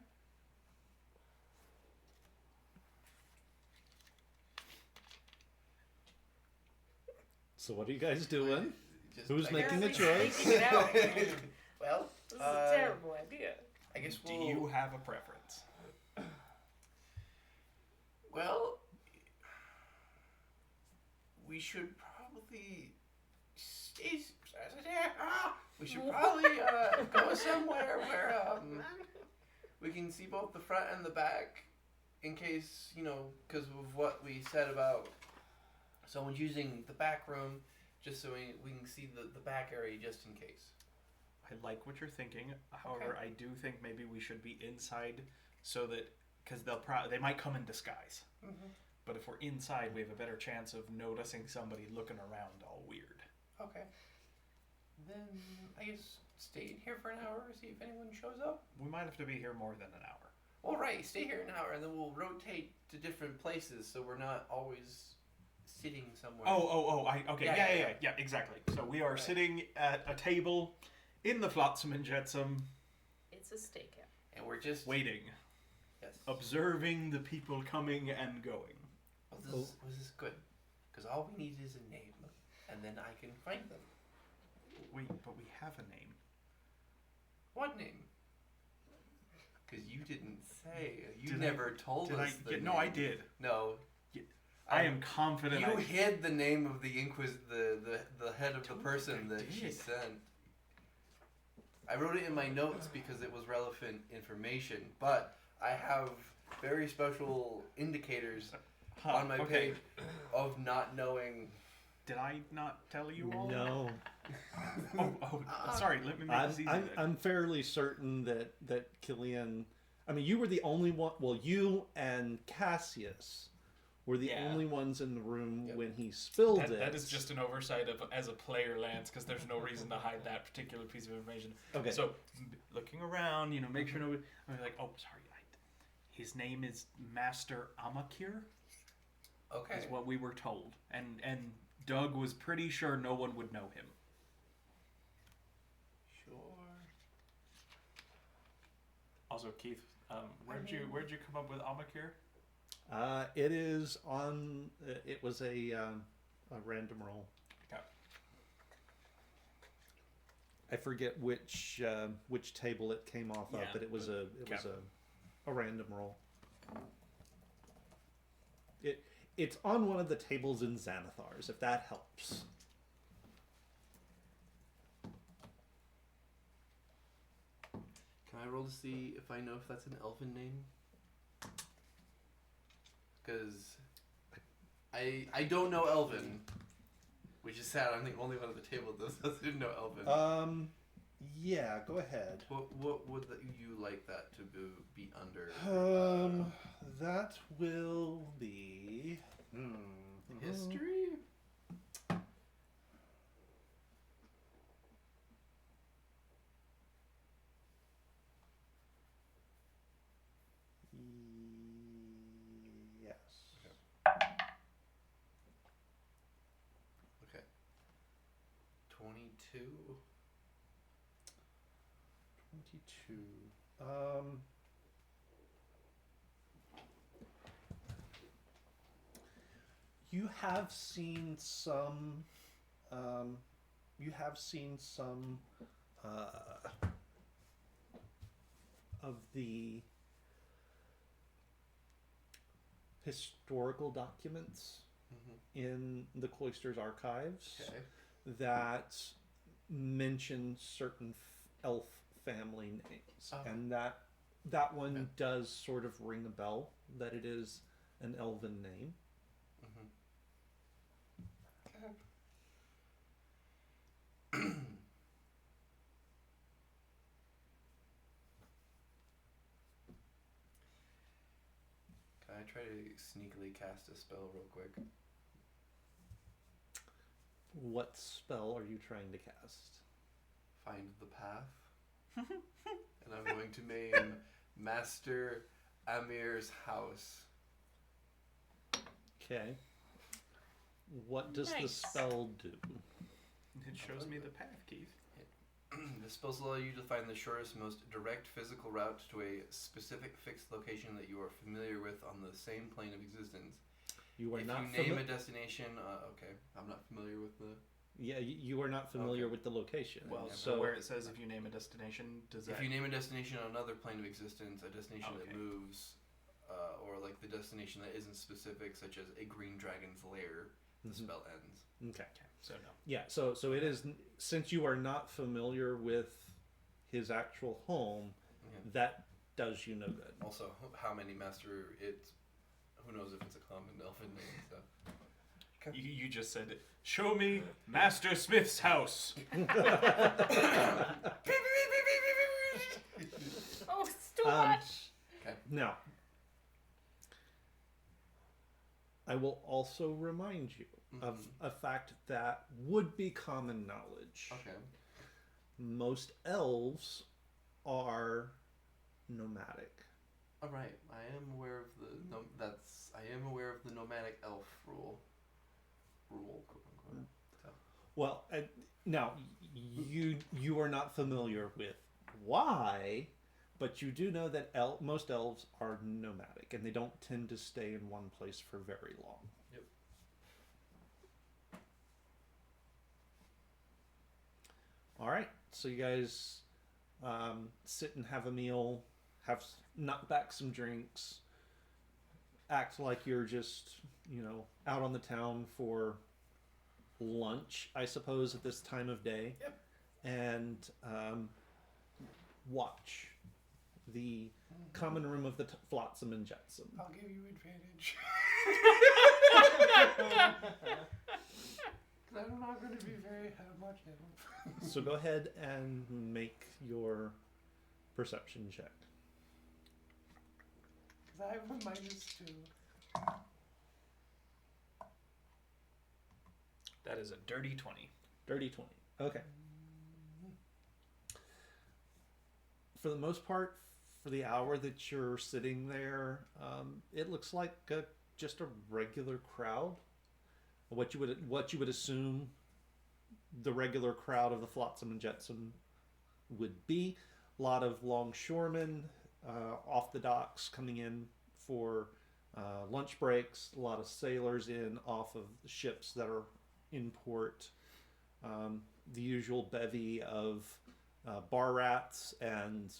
So what are you guys doing? Just Who's I making the guess- choice? Thinking it out. Well, This is a terrible idea. I guess Do we'll. you have a preference? Well, we should probably stay. We should probably go somewhere where we can see both the front and the back, in case because of what we said about someone's using the back room, just so we can see the back area just in case. I like what you're thinking. However, I do think maybe we should be inside so that because they might come in disguise. But if we're inside, we have a better chance of noticing somebody looking around all weird. Okay. Then I guess stay in here for an hour, see if anyone shows up? We might have to be here more than an hour. All right, stay here an hour, and then we'll rotate to different places, so we're not always sitting somewhere. Okay, Yeah, yeah, exactly. So we are Right. sitting at a table in the Flotsam and Jetsam, It's a stakeout. And we're just waiting, yes. observing the people coming and going. Well, this is good, because all we need is a name, and then I can find them. But we have a name. What name? Because you didn't say. You Did never told Did us. I? No, I did. No. I am confident. You I hid the name of the the head of the Don't person think I that she did. sent. I wrote it in my notes because it was relevant information, but I have very special indicators Huh, on my okay. page of not knowing. Did I not tell you all? No, Sorry. Let me make this easy. then. I'm fairly certain that Killian. I mean, you were the only one. Well, you and Cassius were the Yeah. only ones in the room Yep. when he spilled That, it. that is just an oversight of as a player, Lance, because there's no reason to hide that particular piece of information. Okay. So Looking around, make sure nobody. I'm like, oh, sorry. His name is Master Amakir. Okay. Is what we were told, and Doug was pretty sure no one would know him. Sure. also, Keith, where'd you come up with Amakir? It is on. It was a random roll. Okay. I forget which table it came off of, Yeah, but it was a random roll. It's on one of the tables in Xanathar's, if that helps. Can I roll to see if I know if that's an elfin name? Because I don't know Elven, which is sad. I'm the only one at the table that doesn't know Elven. Yeah, go ahead. What would you like that to be under? That will be History? Yes. Okay. 22. 22. You have seen some. You have seen some of the historical documents in the cloister's archives Okay. that mention certain elf family names, Oh. and that one Okay. does sort of ring a bell that it is an elven name. Can I try to sneakily cast a spell real quick? What spell are you trying to cast? Find the path. And I'm going to name Master Amir's house. Okay. What does the Nice. spell do? It shows me the path, Keith. The spells allow you to find the shortest, most direct physical route to a specific fixed location that you are familiar with on the same plane of existence. You are If not you name a destination, okay, I'm not familiar with the. Yeah, you are not familiar Okay. with the location. Well, Yeah, so so where it says if you name a destination, does that? If you name a destination on another plane of existence, a destination Okay. that moves, or like the destination that isn't specific, such as a green dragon's lair, the Mhm. spell ends. okay. So no. Yeah, so it is, since you are not familiar with his actual home, Yeah. that does you no good. Also, how many master it's? Who knows if it's a common elfin name? So. You just said, show me Master Smith's house. Oh, it's too Um, much. Now, I will also remind you of a fact that would be common knowledge. Okay. most elves are nomadic. All right, I am aware of the I am aware of the nomadic elf rule, quote unquote. Well, now you are not familiar with why, but you do know that most elves are nomadic, and they don't tend to stay in one place for very long. Yep. All right, so you guys sit and have a meal, knock back some drinks, act like you're just, out on the town for lunch, I suppose, at this time of day. Yep. And watch the common room of the Flotsam and Jetsam. I'll give you advantage. Because I'm not going to be very much help. So go ahead and make your perception check. Because I have a -2. That is a dirty 20. Dirty 20. Okay. For the most part, for the hour that you're sitting there, it looks like just a regular crowd. What you would assume the regular crowd of the Flotsam and Jetsam would be. A lot of longshoremen off the docks coming in for lunch breaks. A lot of sailors in off of the ships that are in port. The usual bevy of bar rats and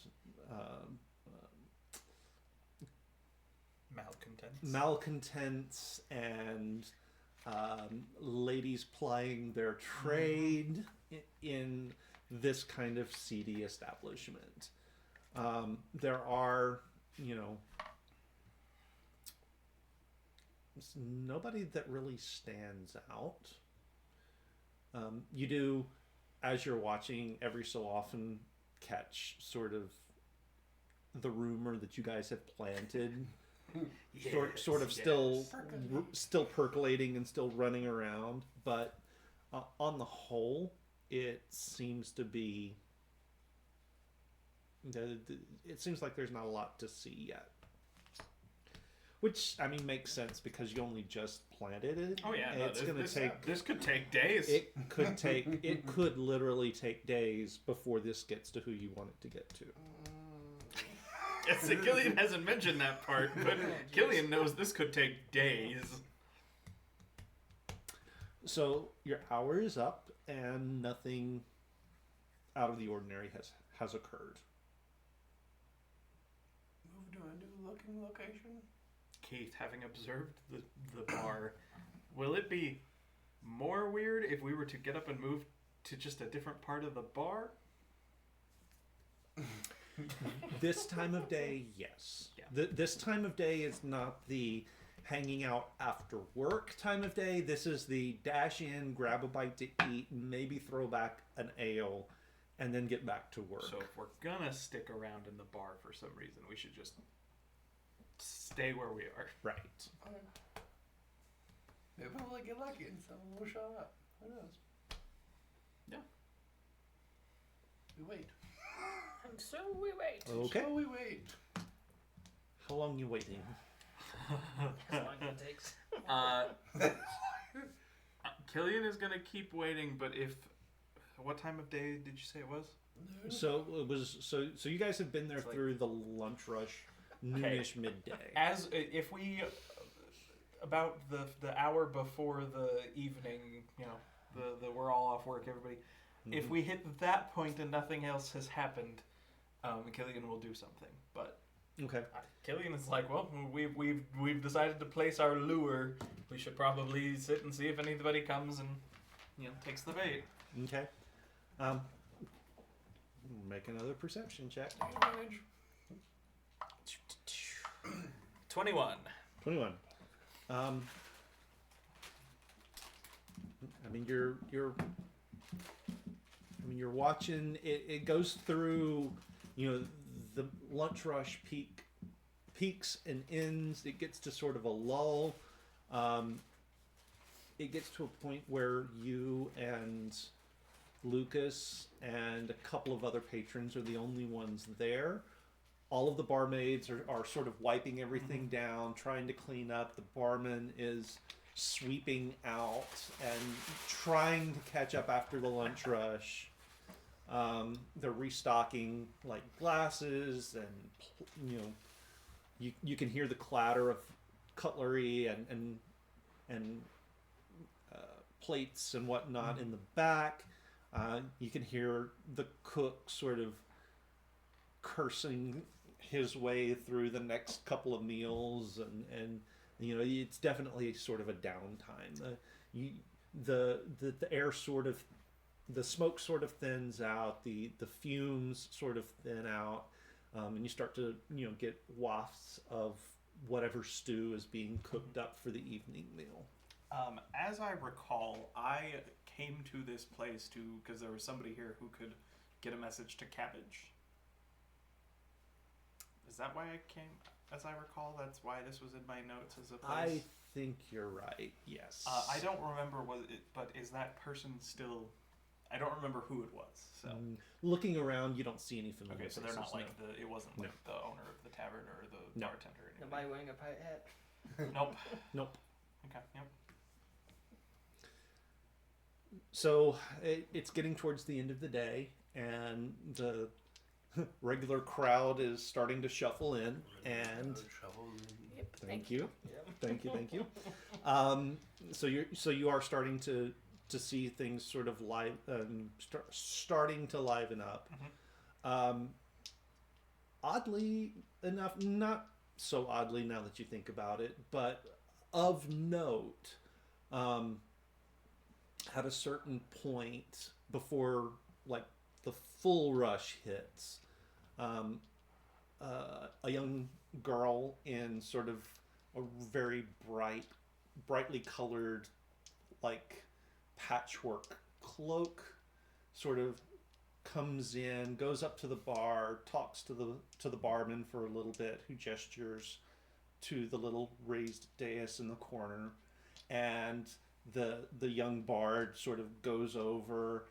malcontents and ladies plying their trade in this kind of seedy establishment. There are, nobody that really stands out. You do, as you're watching, every so often catch sort of the rumor that you guys have planted, sort of still percolating and still running around. But on the whole, it seems to be. It seems like there's not a lot to see yet. Which, I mean, makes sense because you only just planted it. Oh yeah, It's going to take. This could take days. It could literally take days before this gets to who you want it to get to. Yes, Killian hasn't mentioned that part, but Killian knows this could take days. So your hour is up, and nothing out of the ordinary has occurred. Move to a new looking location. Keith, having observed the bar, will it be more weird if we were to get up and move to just a different part of the bar? This time of day, yes. Yeah. This time of day is not the hanging out after work time of day. This is the dash in, grab a bite to eat, and maybe throw back an ale, and then get back to work. So if we're gonna stick around in the bar for some reason, we should just stay where we are. Right. Maybe we'll get lucky and someone will show up. Who knows? Yeah. We wait. And so we wait. Okay. So we wait. How long you waiting? As long as it takes. Killian is gonna keep waiting, but what time of day did you say it was? So it was. So you guys have been there It's like- through the lunch rush, noonish midday. As if we about the hour before the evening, the we're all off work, everybody. If we hit that point and nothing else has happened, Killian will do something. But Okay. Killian is like, well, we've decided to place our lure. We should probably sit and see if anybody comes and takes the bait. Okay. Make another perception check. Advantage. 21. 21. I mean, you're watching. It goes through, the lunch rush peaks and ends. It gets to sort of a lull. It gets to a point where you and Lucas and a couple of other patrons are the only ones there. All of the barmaids are sort of wiping everything down, trying to clean up. The barman is sweeping out and trying to catch up after the lunch rush. They're restocking like glasses, and you can hear the clatter of cutlery and plates and whatnot in the back. You can hear the cook sort of cursing his way through the next couple of meals, and it's definitely sort of a downtime. The air sort of, the smoke sort of thins out, the fumes sort of thin out, and you start to get wafts of whatever stew is being cooked up for the evening meal. As I recall, I came to this place because there was somebody here who could get a message to Cabbage. Is that why I came? As I recall, that's why this was in my notes as a place. I think you're right. Yes. I don't remember but is that person still? I don't remember who it was. So Looking around, you don't see any familiar okay, so they're faces, not like no. it wasn't like the owner of the tavern or the No. bartender. Or anything. Nobody wearing a pirate hat. Nope. Nope. Okay. Yep. So it's getting towards the end of the day, and the regular crowd is starting to shuffle in. And Yep. thank you. Yep. Thank you. So you are starting to see things sort of starting to liven up. Oddly enough, not so oddly now that you think about it, but of note, at a certain point before like the full rush hits, a young girl in sort of a very brightly colored, like patchwork cloak, sort of comes in, goes up to the bar, talks to the barman for a little bit, who gestures to the little raised dais in the corner, and the young bard sort of goes over,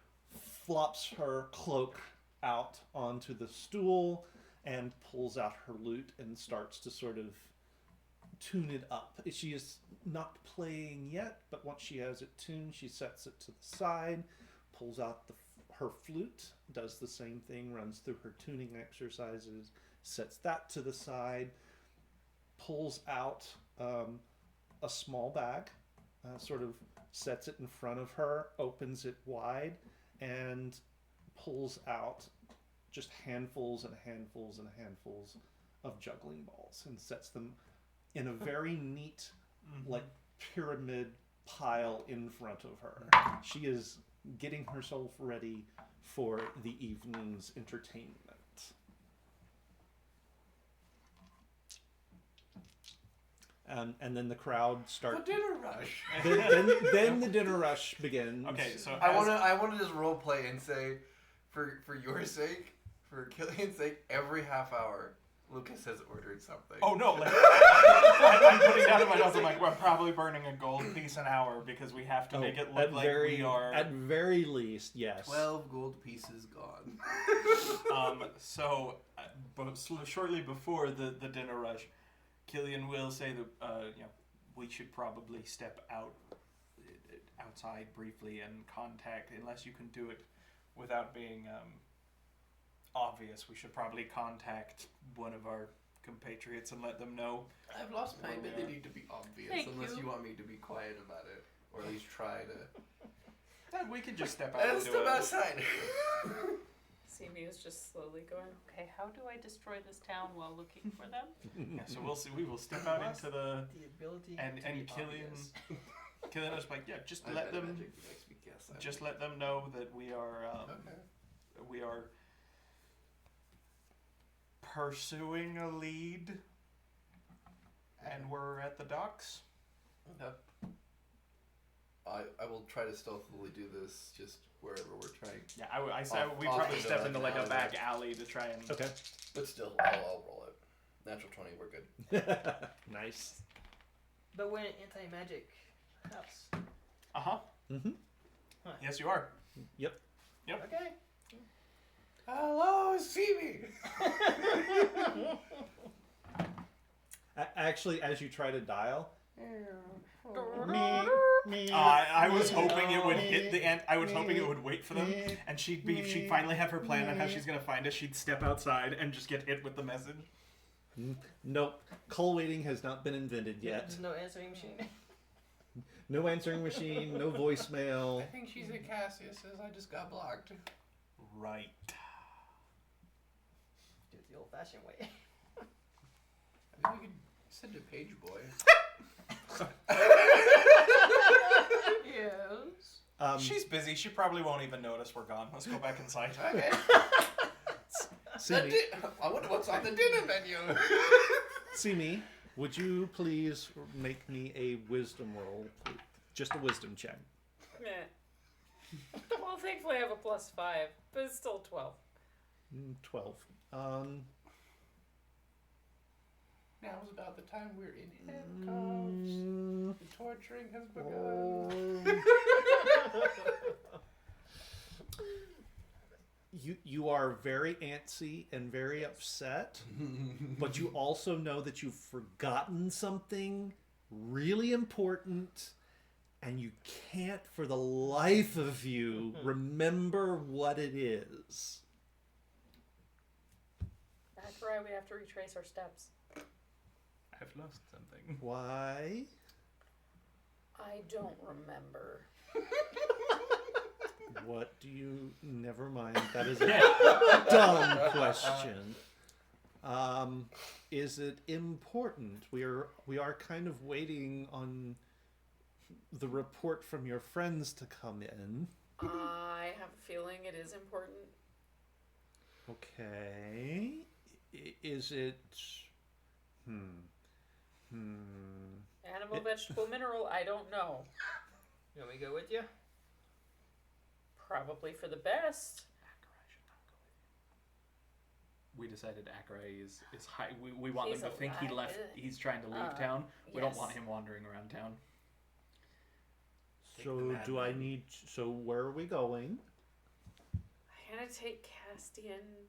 flops her cloak out onto the stool, and pulls out her lute and starts to sort of tune it up. She is not playing yet, but once she has it tuned, she sets it to the side, pulls out her flute, does the same thing, runs through her tuning exercises, sets that to the side, pulls out a small bag, sort of sets it in front of her, opens it wide, and pulls out just handfuls and handfuls and handfuls of juggling balls and sets them in a very neat, like pyramid pile in front of her. She is getting herself ready for the evening's entertainment. And then the crowd starts. The dinner rush. Then the dinner rush begins. Okay, so I want to just role play and say, for your sake, for Killian's sake, every half hour, Lucas has ordered something. Oh no! Like, I'm putting down in my notes. I'm like, we're probably burning a gold piece an hour because we have to make it look like we are. At very least, yes. 12 gold pieces gone. But shortly before the dinner rush, Killian will say that we should probably step outside briefly and contact, unless you can do it without being obvious. We should probably contact one of our compatriots and let them know. I've lost my ability to be obvious Thank unless you. you want me to be quiet about it, or at least try to. Then we can just step out and That's do the it. best side. Simi is just slowly going. Okay, how do I destroy this town while looking for them? Yeah, so we'll see. We will step out into the The ability and to be Killian. obvious. Killian was like, yeah, just I let bet them. magic makes me guess. Just let them know that we are. Okay. We are pursuing a lead, and we're at the docks. Okay. I will try to stealthily do this just wherever we're trying. Yeah, I said we Off probably into step like into an like a alleyway. back alley to try and. Okay. But still, I'll roll it. Natural 20, we're good. Nice. But we're in an anti-magic house. Uh huh. Mm-hmm. Yes, you are. Yep. Okay. Hello, Phoebe. Actually, as you try to dial, I was hoping it would hit the end. I was hoping it would wait for them, and she'd finally have her plan on how she's gonna find us. She'd step outside and just get hit with the message. nope. Call waiting has not been invented yet. There's no answering machine. No answering machine, no voicemail. I think she's at Cassius. Says I just got blocked. Right. Do it the old-fashioned way. I think we could send a page boy. Yes. She's busy. She probably won't even notice we're gone. Let's go back inside. Okay. Simi, I wonder what's on the dinner menu. Simi, would you please make me a wisdom roll? Just a wisdom check. Meh. Well, thankfully I have a +5, but it's still 12. 12. Now's about the time we're in handcuffs. The torturing has begun. You are very antsy and very upset, but you also know that you've forgotten something really important, and you can't for the life of you remember what it is. That's right, we have to retrace our steps. I've lost something. Why? I don't remember. What do you... Never mind. That is a dumb question. Is it important? We are kind of waiting on the report from your friends to come in. I have a feeling it is important. Okay. Is it... Animal, vegetable, mineral, I don't know. You want me to go with you? Probably for the best. We decided Akarai is high. We want He's them to think he alive. left. He's trying to leave town. We don't yes. want him wandering around town. So do I need... So where are we going? I'm gonna take Castian.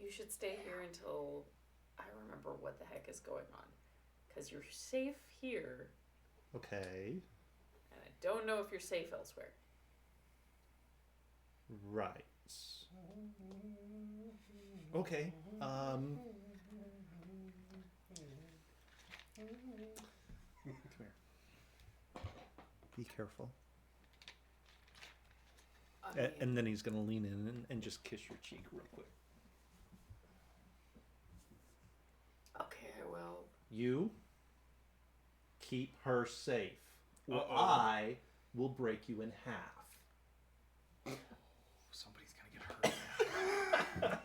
You should stay here until I remember what the heck is going on. Because you're safe here, Okay. and I don't know if you're safe elsewhere. Right. Okay. Come here. Be careful. I mean, And then he's going to lean in and just kiss your cheek real quick. okay, well, You keep her safe, or Uh-oh. I will break you in half. Somebody's gonna get hurt.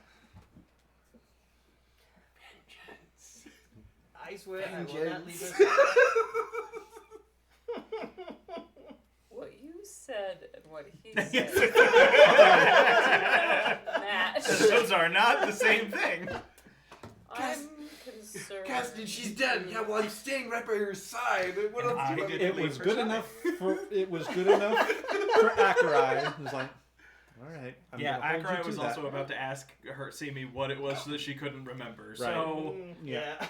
I swear I will not Vengeance. leave us. what you said and what he said match. Those are not the same thing. I'm concerned. Cassidy, she's dead. Yeah, well, I'm staying right by her side. What And else do you I want me didn't to It do? was good enough for Akarai. He was like, all right. I'm Yeah, gonna hold you Akarai to was that." also about to ask her, Simi, what it was that she couldn't remember. So Yeah.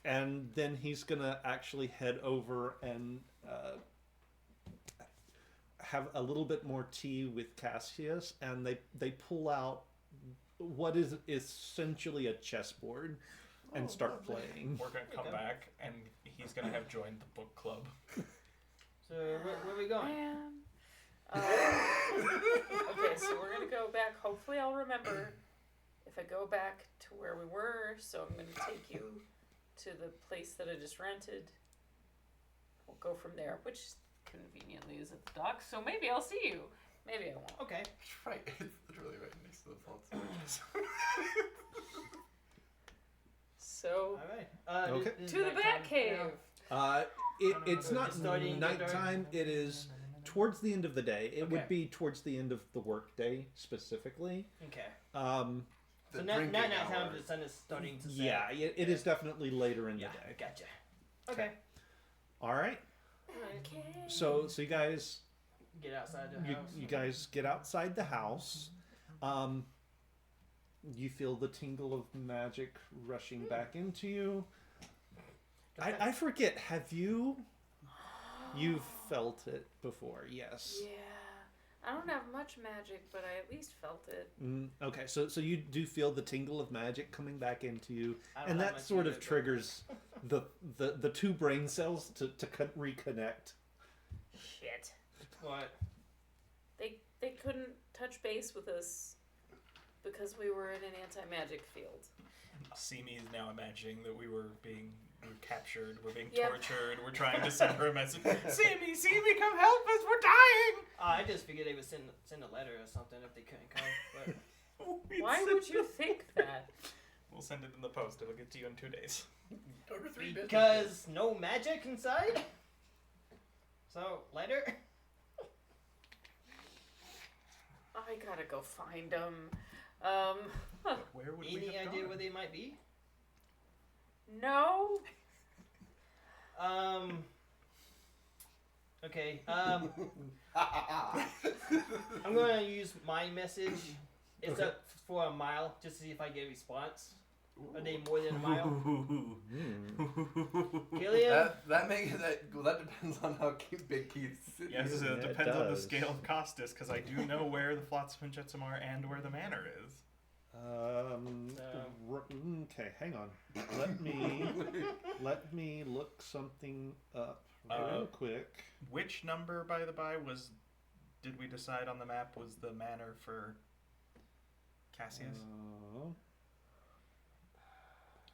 And then he's gonna actually head over and have a little bit more tea with Cassius, and they pull out what is essentially a chessboard and start playing. we're gonna come back, and he's gonna have joined the book club. So where are we going? Man. Okay, so we're gonna go back. Hopefully, I'll remember if I go back to where we were. So I'm gonna take you to the place that I just rented. We'll go from there, which conveniently is at the dock. So maybe I'll see you. Maybe I won't. Okay. It's right. It's literally right next to the phone. So All right. Okay. This is to the nighttime bat cave. now. It's not It's starting nighttime. It is towards the end of the day. It would Okay. be towards the end of the workday specifically. Okay. The So now drinking nighttime, hour. the sun is starting to set. Yeah, it is definitely later in Yeah. the day. Gotcha. Okay. All right. Okay. So you guys get outside the house. You guys get outside the house. You feel the tingle of magic rushing back into you. I forget. Have you? You've felt it before, yes. Yeah. I don't have much magic, but I at least felt it. Okay, so you do feel the tingle of magic coming back into you, I don't and have that much sort either, of but- triggers the two brain cells to reconnect. Shit. What? They couldn't touch base with us because we were in an anti-magic field. Simi is now imagining that we're captured, we're being Yep. tortured, we're trying to send her a message. Simi, come help us, we're dying! I just figured they would send a letter or something if they couldn't come. But Why would you think that? We'll send it in the post, it'll get to you in 2 days. Over 3 business because no magic inside. So letter. I gotta go find them. But where would we Any have idea gone? where they might be? No. Okay. I'm gonna use my message. It's Okay. up for a mile just to see if I get a response. Are they more than a mile? Killian? That depends on how big Keith's city Yes, is. it Yeah, it depends on the does. scale of Costas, because I do know where the Flotsam and Jetsam are and where the manor is. Okay, hang on. Let me look something up real quick. Which number, by the by, did we decide on the map was the manor for Cassius?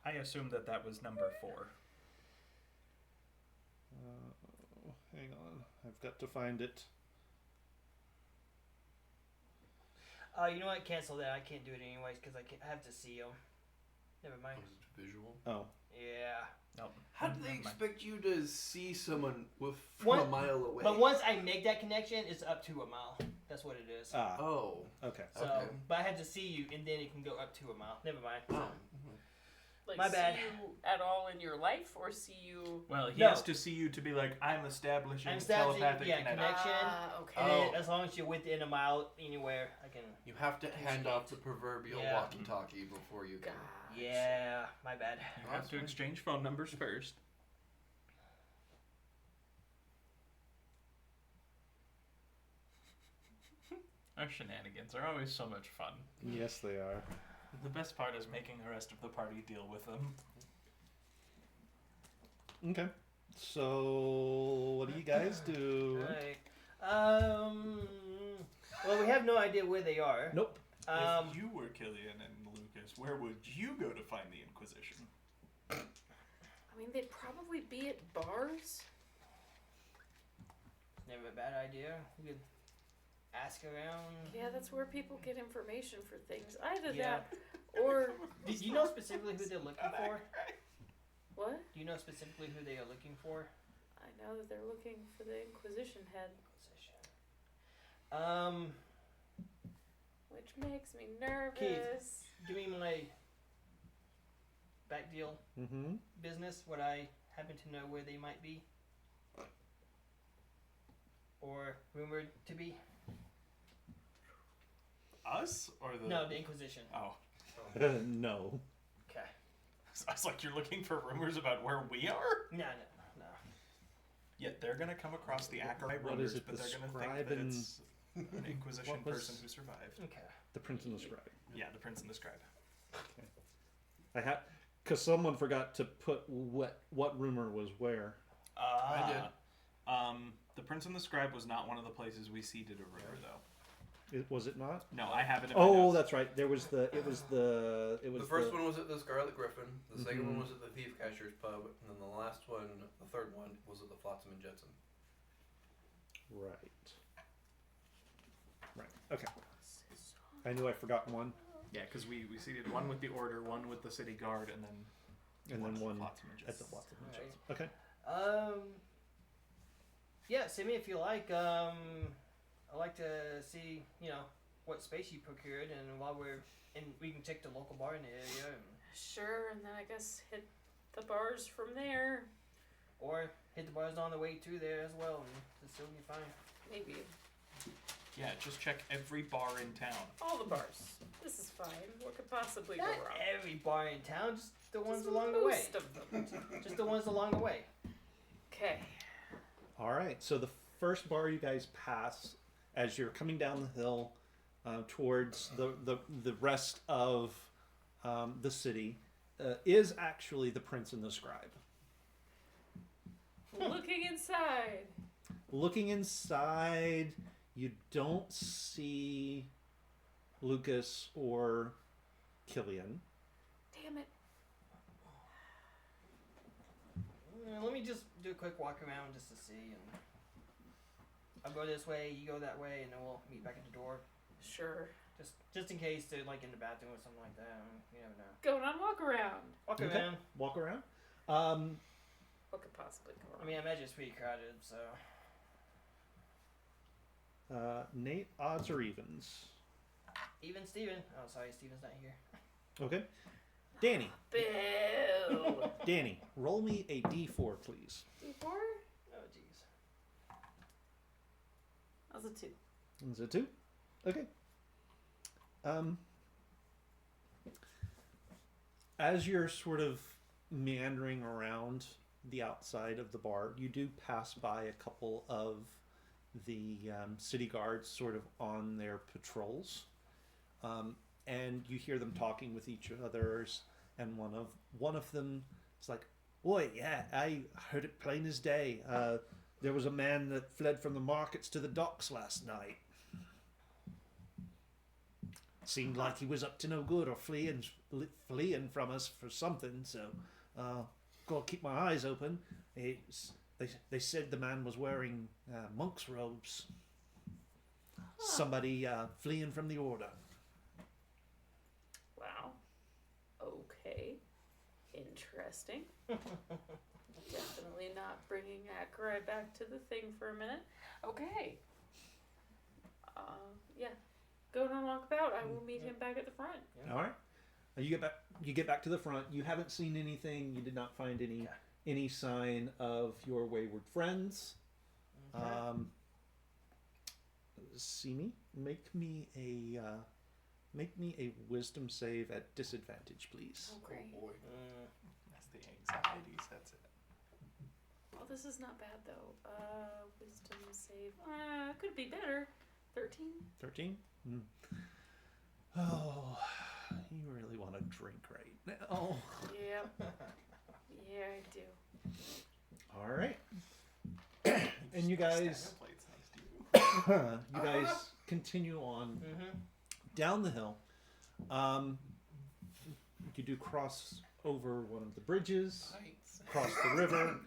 I assumed that was number 4. Hang on, I've got to find it. You know what? Cancel that. I can't do it anyways because I have to see them. Never mind. Visual. Oh, Yeah. Nope. How do they Never mind. expect you to see someone from What? a mile away? But once I make that connection, it's up to a mile. That's what it is. Oh. okay. So, okay. but I had to see you, and then it can go up to a mile. Never mind. Oh. Like, My bad. See you at all in your life, or see you? Well, he No. has to see you to be like, I'm establishing I'm establishing, telepathic yeah, connection. connection. Okay. And Oh. then as long as you're within a mile anywhere, I can. You have to hand off the proverbial Yeah. walkie-talkie before you can. Gosh. Yeah, my bad. You have to exchange phone numbers first. Our shenanigans are always so much fun. Yes, they are. The best part is making the rest of the party deal with them. Okay. So, what do you guys do? Alright. Well, we have no idea where they are. Nope. If you were Killian and Lucas, where would you go to find the Inquisition? I mean, they'd probably be at bars. Never a bad idea. We could ask around. Yeah, that's where people get information for things. Either Yeah. that, or Do you know specifically who they're looking for? what? Do you know specifically who they are looking for? I know that they're looking for the Inquisition head, which makes me nervous. Give me my back deal Mm-hmm. business. Would I happen to know where they might be? Or rumored to be? Us or the? No, the Inquisition. Oh, No. Okay. I was like, you're looking for rumors about where we are? No. Yet they're gonna come across the Acheronite What rumors, is it, but the they're gonna scribe think that and- it's an Inquisition What was- person who survived. Okay. The Prince and the Scribe. Yeah, the Prince and the Scribe. I had, because someone forgot to put what rumor was where. I did. The Prince and the Scribe was not one of the places we seeded a rumor, though. Was it not? No, I have it in my Oh, notes. that's right. There was the. It was the. It was The first one was at the Scarlet Griffin. The second Mhm. one was at the Thief Catcher's Pub, and then the last one, the third one, was at the Flotsam and Jetsam. Right. Right. Okay. I knew I forgot one, Yeah, because we seeded one with the Order, one with the City Guard, and then and then one Flotsam and at the Jetsam. Flotsam and Right. Jetsam. Okay. Yeah, send me if you like. I'd like to see, what space you procured, and while we can check the local bar in the area, Sure, and then I guess hit the bars from there. or hit the bars on the way to there as well, and the still be fine. Maybe Yeah, just check every bar in town. All the bars. This is fine. What could possibly Not go wrong? every bar in town, just the ones Just along the way. most of them. Just the ones along the way. Okay. All right. So the first bar you guys pass as you're coming down the hill towards the rest of the city is actually the Prince and the Scribe. Looking inside. Looking inside, you don't see Lucas or Killian. Damn it. Let me just do a quick walk around just to see, and I'll go this way, you go that way, and then we'll meet back at the door. Sure. Just in case they're like in the bathroom or something like that. You never know. Going on walk around. Walk Okay. around. Walk around. What could possibly go wrong? I mean, I imagine it's pretty crowded, so. Nate, odds or evens? Even Steven. Oh, sorry, Steven's not here. Okay. Danny. Bill. Danny, roll me a d4, please. D4? Oh, jeez. That was a 2. Is it 2? Okay. As you're sort of meandering around the outside of the bar, you do pass by a couple of the city guards sort of on their patrols. And you hear them talking with each other's, and one of them is like, "Boy, yeah, I heard it plain as day. There was a man that fled from the markets to the docks last night. Seemed like he was up to no good or fleeing from us for something. So, gotta keep my eyes open. They said the man was wearing monk's robes. Somebody fleeing from the order." Wow. Okay. Interesting. Definitely not bringing Ackroyd back to the thing for a minute. Okay. Yeah. Going on walkabout. I will meet him back at the front. All right. You get back to the front. You haven't seen anything. You did not find any sign of your wayward friends. Okay. Simi, make me a wisdom save at disadvantage, please. Oh, great. Oh boy. That's the anxiety. That's it. Oh, this is not bad though. Wisdom save. Could be better. 13. 13? Oh, you really want to drink right now. Yeah. Yeah, I do. All right. And you guys, Plate's nice to you. you guys continue on Mm-hmm. down the hill. You do cross over one of the bridges, Nice. cross the river,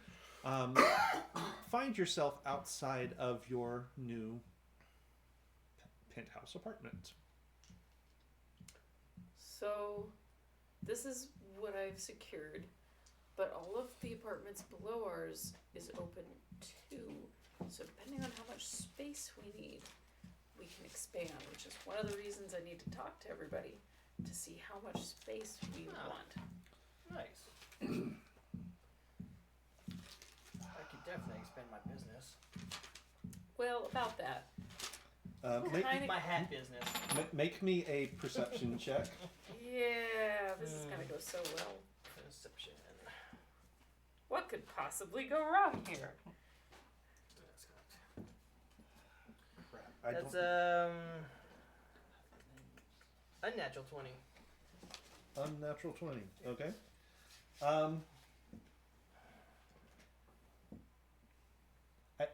find yourself outside of your new penthouse apartment. So, this is what I've secured, but all of the apartments below ours is open too. So, depending on how much space we need, we can expand, which is one of the reasons I need to talk to everybody to see how much space we Ah. want. Nice. I could definitely expand my business. Well, about that. Make, Kinda- My hat business. make me a perception check. Yeah, this is gonna go so well. Perception. What could possibly go wrong here? That's unnatural 20. Unnatural 20. Okay.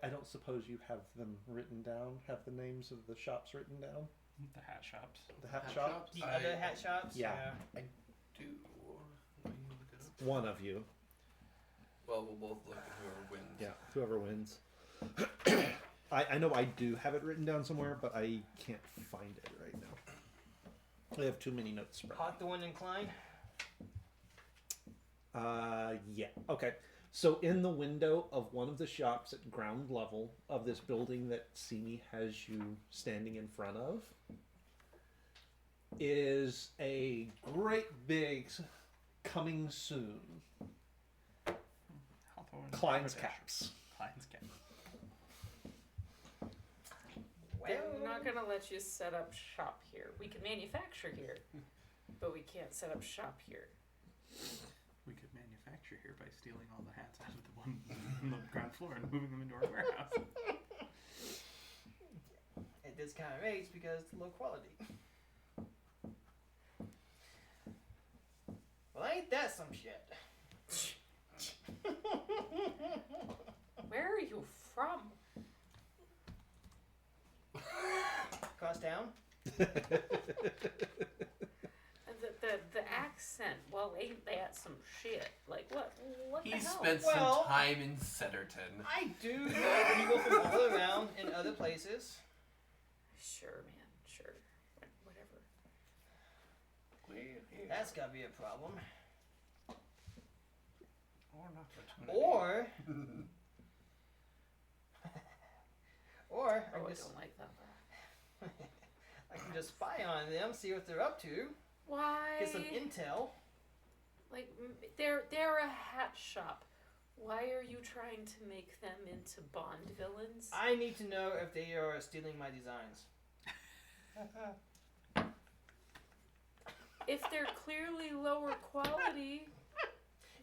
I don't suppose you have them written down, have the names of the shops written down? The hat shops. The hat Hat shop? shops? The I other hat shops? Yeah. Do. Will you look it up? One of you. Well, we'll both look at whoever wins. Yeah, whoever wins. I know I do have it written down somewhere, but I can't find it right now. I have too many notes spread. Hawthorne and Klein? Yeah. Okay. So in the window of one of the shops at ground level of this building that Simi has you standing in front of is a great big coming soon Hawthorne Klein's Haberdasher. caps. Klein's caps. They're not gonna let you set up shop here. We can manufacture here, but we can't set up shop here. We could manufacture here by stealing all the hats out of the one on the ground floor and moving them into our warehouse. At this kind of rates because it's low quality. Well, ain't that some shit? Where are you from? Across town? The accent. Well, ain't that some shit? Like what? What He the hell? spent Well- some time in Setterton. I do know people from all around in other places. Sure, man. Sure. Whatever. That's gotta be a problem. Or an opportunity. Or I Oh, I just don't like that. I can just spy on them, see what they're up to, Why? get some intel. Like they're a hat shop. Why are you trying to make them into Bond villains? I need to know if they are stealing my designs. If they're clearly lower quality,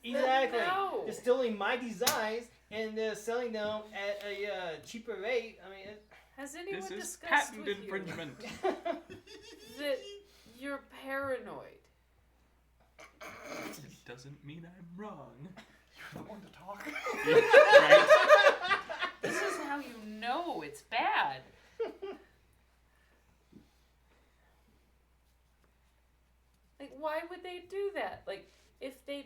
Exactly. No. They're stealing my designs and they're selling them at a cheaper rate. I mean, has anyone This is discussed patent with infringement. that you're paranoid? It doesn't mean I'm wrong. You're the one to talk. Right? This is how you know it's bad. Like, why would they do that? Like, if you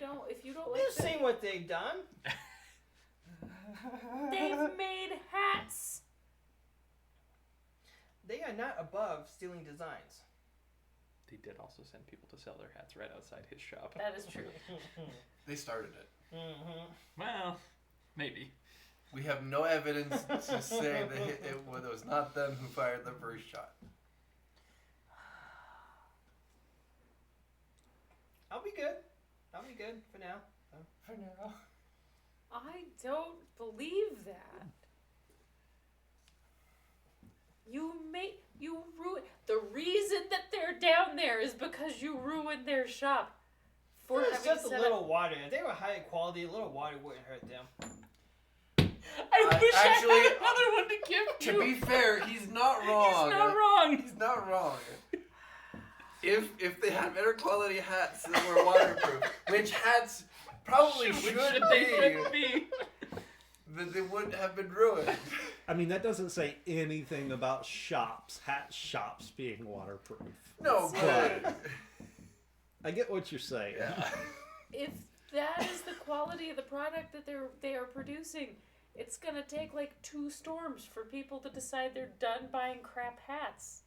don't like Just see what they've done. they've made hats. They are not above stealing designs. They did also send people to sell their hats right outside his shop. That is true. They started it. Mm-hmm. Well, maybe. We have no evidence to say that it was not them who fired the first shot. I'll be good. I'll be good for now. For now. I don't believe that. You ruin the reason that they're down there is because you ruined their shop. For It's having just a set little up. water. If they were high quality, a little water wouldn't hurt them. I wish actually, I had another one to give To you. be fair, he's not wrong. He's not wrong. He's not wrong. If they had better quality hats that were waterproof, which hats probably should be, then they wouldn't have been ruined. I mean, that doesn't say anything about hat shops being waterproof. No, but I get what you're saying. yeah. If that is the quality of the product that they are producing, it's gonna take like 2 storms for people to decide they're done buying crap hats.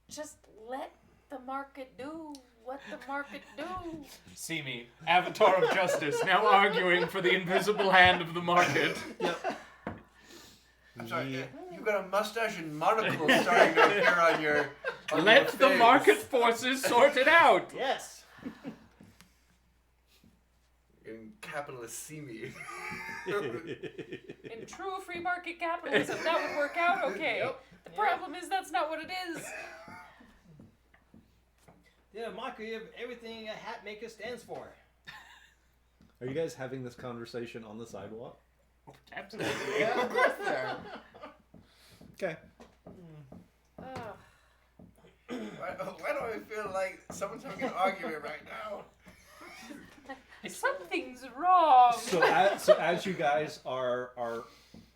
Just let the market do what the market do. See me, Avatar of Justice, now arguing for the invisible hand of the market. I'm sorry. Yeah. You've got a mustache and monocle starting to appear on your. On Let your the face. market forces sort it out. Yes. And capitalists see me. In true free market capitalism, that would work out okay. Yep. The problem is that's not what it is. They're a mockery of everything a hat maker stands for. Are you guys having this conversation on the sidewalk? Absolutely. Yeah, of course they are. Okay. Ugh. Why do I feel like someone's having an argument right now? Something's wrong. So as you guys are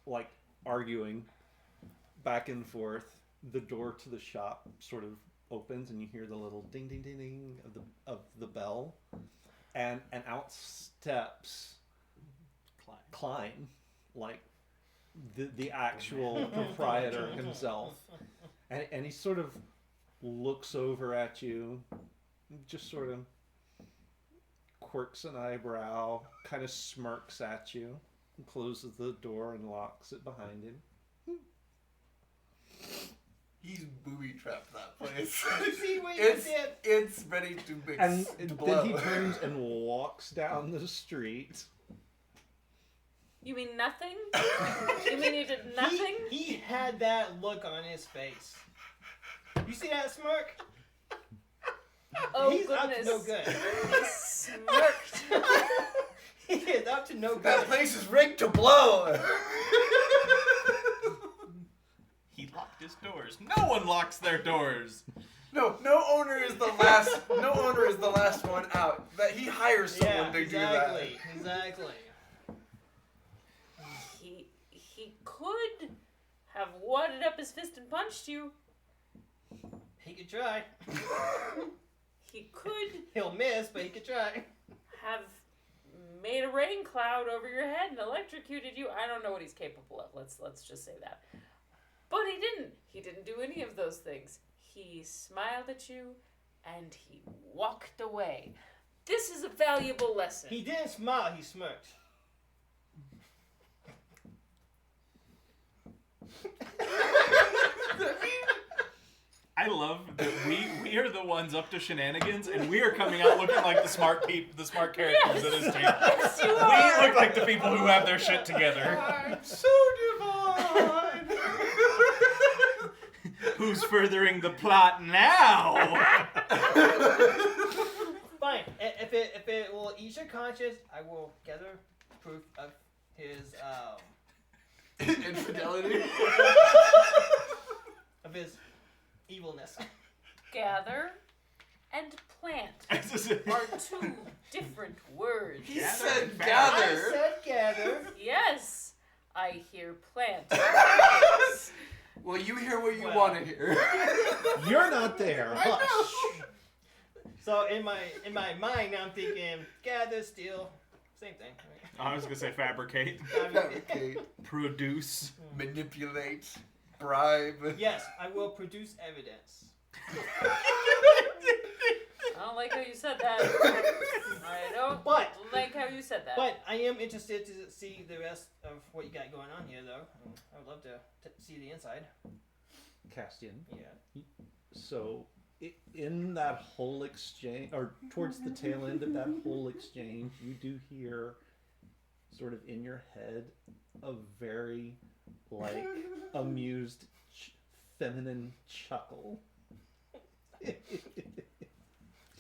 like arguing back and forth, the door to the shop sort of opens and you hear the little ding ding ding ding of the bell, and out steps Klein, like the actual proprietor himself, and he sort of looks over at you, just sort of quirks an eyebrow, kind of smirks at you, and closes the door and locks it behind him. He's booby trapped that place. See what you it's did? it's ready to And blow. then he turns and walks down the street. You mean nothing? You mean you did nothing? He had that look on his face. You see that smirk? Oh, He's up to goodness. no good. He smirked. He is up to no That good. place is rigged to blow. He locked his doors. No one locks their doors. No owner is the last. No owner is the last one out. That he hires someone to exactly. Exactly. He could have wadded up his fist and punched you. He could try. He could He'll miss, but he could try. have made a rain cloud over your head and electrocuted you. I don't know what he's capable of. Let's just say that. But he didn't. He didn't do any of those things. He smiled at you and he walked away. This is a valuable lesson. He didn't smile, he smirked. I love that we are the ones up to shenanigans, and we are coming out looking like the smart characters at this table. Yes, you We are. look like the people who have their shit together. I'm so divine. Who's furthering the plot now? Fine. If it will ease your conscience, I will gather proof of his Infidelity. of his evilness. Gather and plant are two different words. He Gather said and I gather. said gather. Yes, I hear plant. Well, you hear what you Well. want to hear. You're not there. Hush. So in my mind, I'm thinking gather, steal, same thing. I was gonna say fabricate, Right? Fabricate, produce. manipulate, bribe. Yes, I will produce evidence. I don't like how you said that. I don't But- like how you said that. But I am interested to see the rest of what you got going on here, though. I would love to see the inside. Castian. Yeah. So, in that whole exchange, or towards the tail end of that whole exchange, you do hear, sort of in your head, a very, like, amused, feminine chuckle.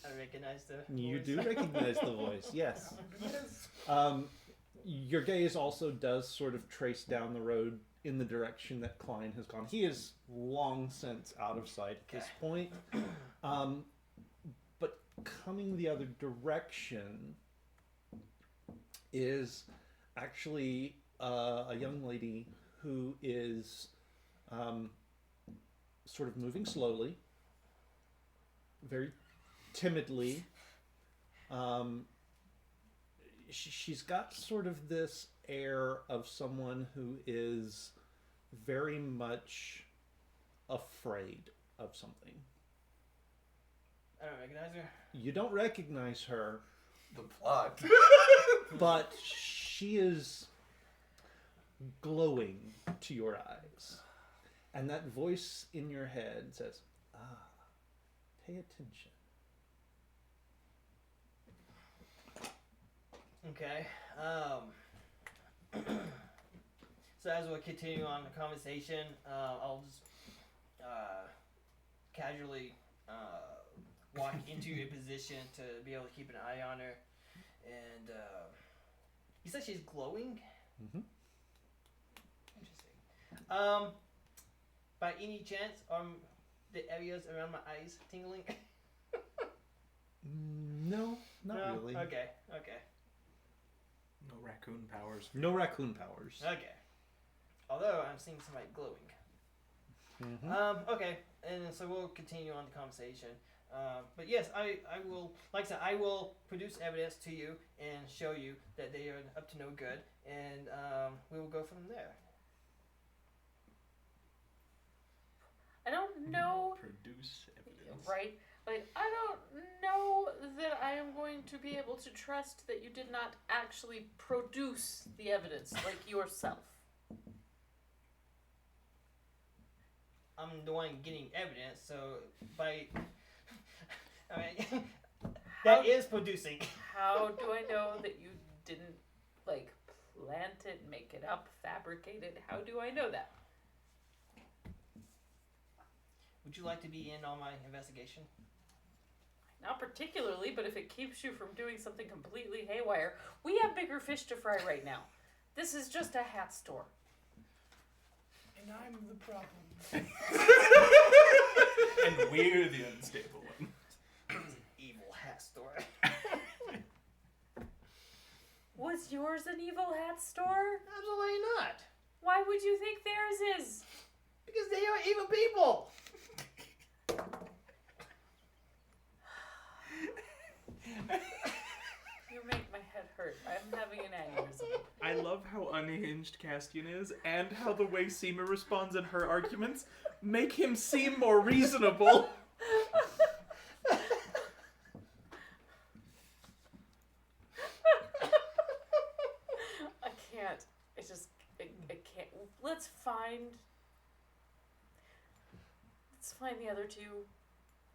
I recognize the. You voice. do recognize the voice, yes. Yes. Your gaze also does sort of trace down the road in the direction that Klein has gone. He is long since out of sight at this point. But coming the other direction is actually a young lady who is sort of moving slowly, very timidly. She's got sort of this air of someone who is very much afraid of something. I don't recognize her. You don't recognize her, The plot. but she is glowing to your eyes. And that voice in your head says, pay attention. Okay. So as we continue on the conversation, I'll just casually walk into a position to be able to keep an eye on her. And you said she's glowing? Mhm. Interesting. By any chance, the areas around my eyes tingling? No, not No? really. Okay. No raccoon powers. No raccoon powers. Okay. Although I'm seeing somebody glowing. Mhm. Okay, and so we'll continue on the conversation. But yes, I will, like I said, I will produce evidence to you and show you that they are up to no good, and we will go from there. I don't know, Produce evidence. right? Like, I don't know that I am going to be able to trust that you did not actually produce the evidence, like yourself. I'm the one getting evidence, so by, I mean, How, that is producing. how do I know that you didn't, like, plant it, make it up, fabricate it? How do I know that? Would you like to be in on my investigation? Not particularly, but if it keeps you from doing something completely haywire, we have bigger fish to fry right now. This is just a hat store. And I'm the problem. And we're the unstable one. Evil hat store. Was yours an evil hat store? Absolutely not. Why would you think theirs is? Because they are evil people. You make my head hurt. I'm having an aneurysm. I love how unhinged Castian is, and how the way Seema responds in her arguments make him seem more reasonable. I can't. I can't. Let's find the other two.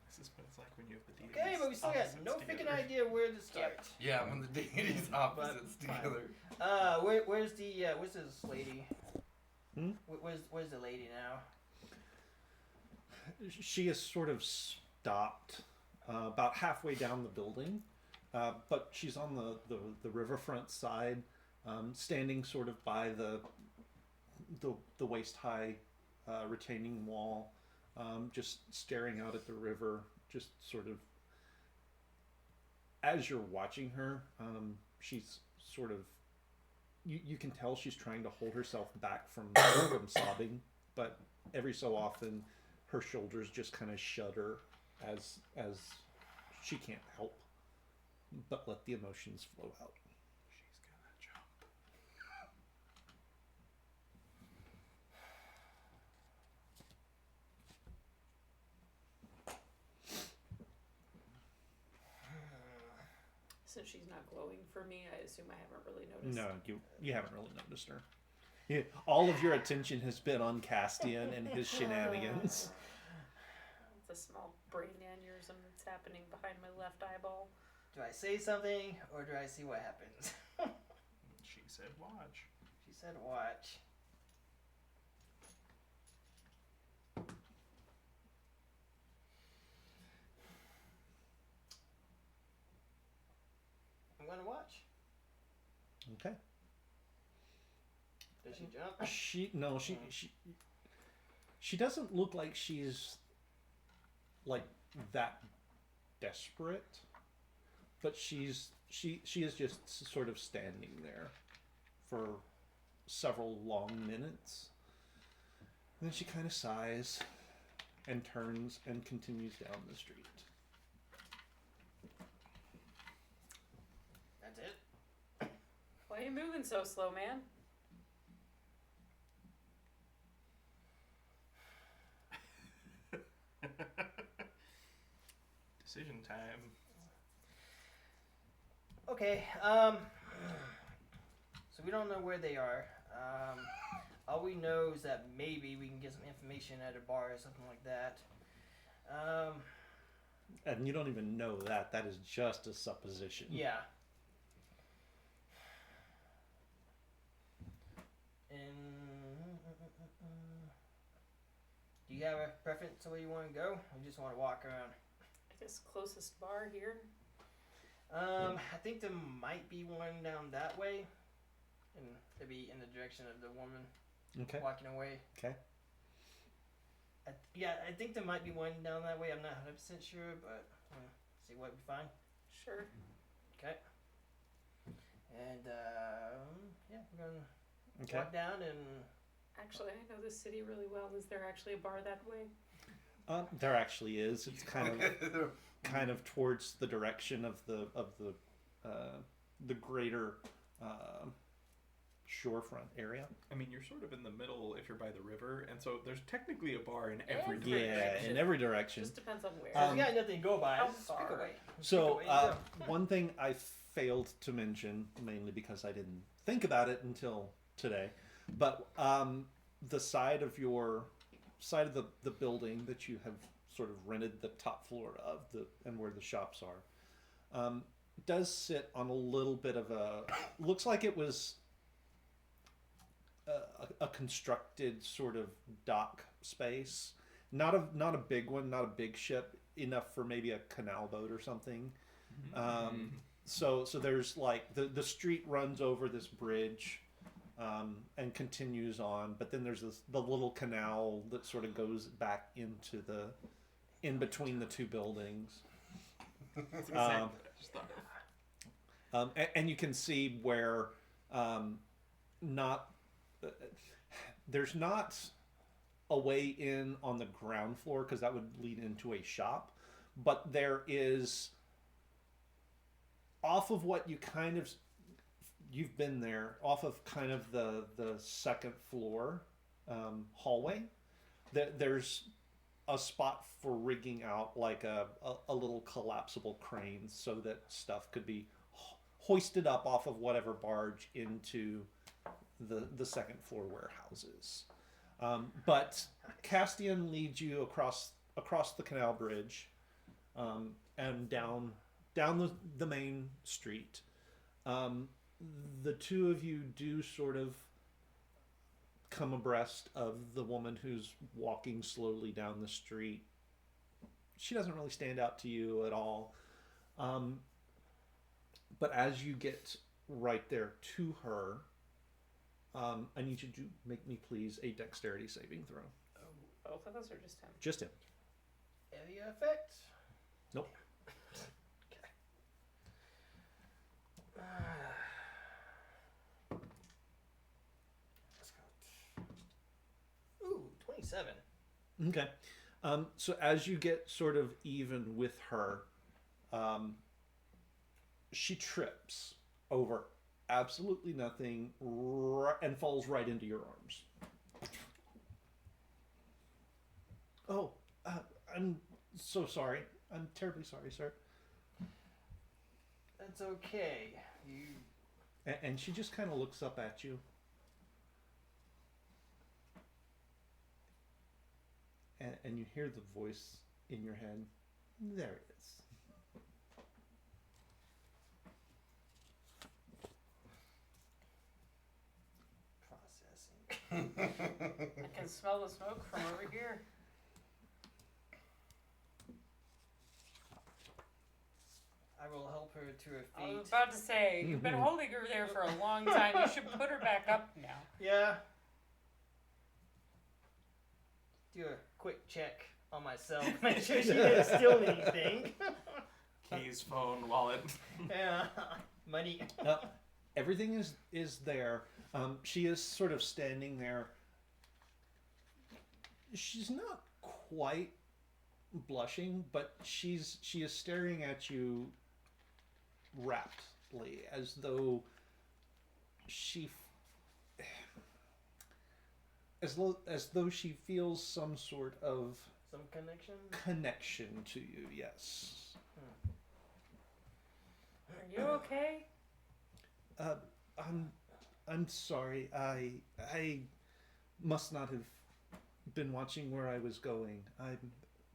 This is what it's like when you have the deities. Okay, but we still got no freaking idea where to start. Yeah, when the deities opposites Fine. together. Where's this lady? Hmm? Where's the lady now? She is sort of stopped about halfway down the building, but she's on the riverfront side, standing sort of by the waist high retaining wall, just staring out at the river. Just sort of as you're watching her, she's sort of you can tell she's trying to hold herself back from sobbing, but every so often her shoulders just kind of shudder as she can't help but let the emotions flow out. She's gonna jump. Since she's not glowing for me, I assume I haven't really noticed. No, you haven't really noticed her. All of your attention has been on Castian and his shenanigans. It's a small brain aneurysm that's happening behind my left eyeball. Do I say something or do I see what happens? She said, "Watch." She said, "Watch." I'm gonna watch. Okay. Does she jump? She doesn't look like she's like that desperate, but she is just sort of standing there for several long minutes. And then she kind of sighs and turns and continues down the street. That's it. Why are you moving so slow, man? Decision time. Okay, so we don't know where they are. All we know is that maybe we can get some information at a bar or something like that. And you don't even know that. That is just a supposition. Yeah. And do you have a preference of where you want to go? Or you just want to walk around? I guess closest bar here. I think there might be one down that way, and they'd be in the direction of the woman Okay. walking away. Okay. I think there might be one down that way. I'm not 100% sure, but see what we find. Sure. Okay. And yeah, we're gonna Okay. walk down and Actually, I know this city really well. Is there actually a bar that way? There actually is. It's kind of towards the direction of the greater shorefront area. I mean, you're sort of in the middle if you're by the river, and so there's technically a bar in every Every Yeah, direction. in every direction. Just depends on where. we got nothing to go by. how Just pick far? away. So Pick away. one thing I failed to mention, mainly because I didn't think about it until today, but the side of the building that you have sort of rented the top floor of and where the shops are, does sit on a little bit of a looks like it was a constructed sort of dock space. Not a big one, not a big ship, enough for maybe a canal boat or something. So there's like the street runs over this bridge and continues on, but then there's the little canal that sort of goes back into in between the two buildings. That's exactly what I just thought of. And you can see where there's not a way in on the ground floor because that would lead into a shop, but there is off of what you've been there, off of kind of the second floor hallway, there's a spot for rigging out like a little collapsible crane so that stuff could be hoisted up off of whatever barge into the second floor warehouses. But Castian leads you across the canal bridge and down the main street. The two of you do sort of come abreast of the woman who's walking slowly down the street. She doesn't really stand out to you at all. But as you get right there to her, I need you to make me please a dexterity saving throw. Both of us or just him? Just him. Area effect? Nope. Okay. Let's go. Ooh, 27. Okay. So as you get sort of even with her, she trips over absolutely nothing and falls right into your arms. Oh, I'm so sorry. I'm terribly sorry, sir. That's okay. And she just kind of looks up at you. And you hear the voice in your head. There it is. Processing. I can smell the smoke from over here. I will help her to her I was feet. about to say, you've been holding her there for a long time. You should put her back up now. Yeah. Do a quick check on myself. Make sure she didn't steal anything. Keys, phone, wallet. Yeah. Money. Everything is there. She is sort of standing there. She's not quite blushing, but she is staring at you raptly, as though as though she feels some sort of Some connection? connection to you. Yes. Are you okay? I'm sorry. I must not have been watching where I was going. I'm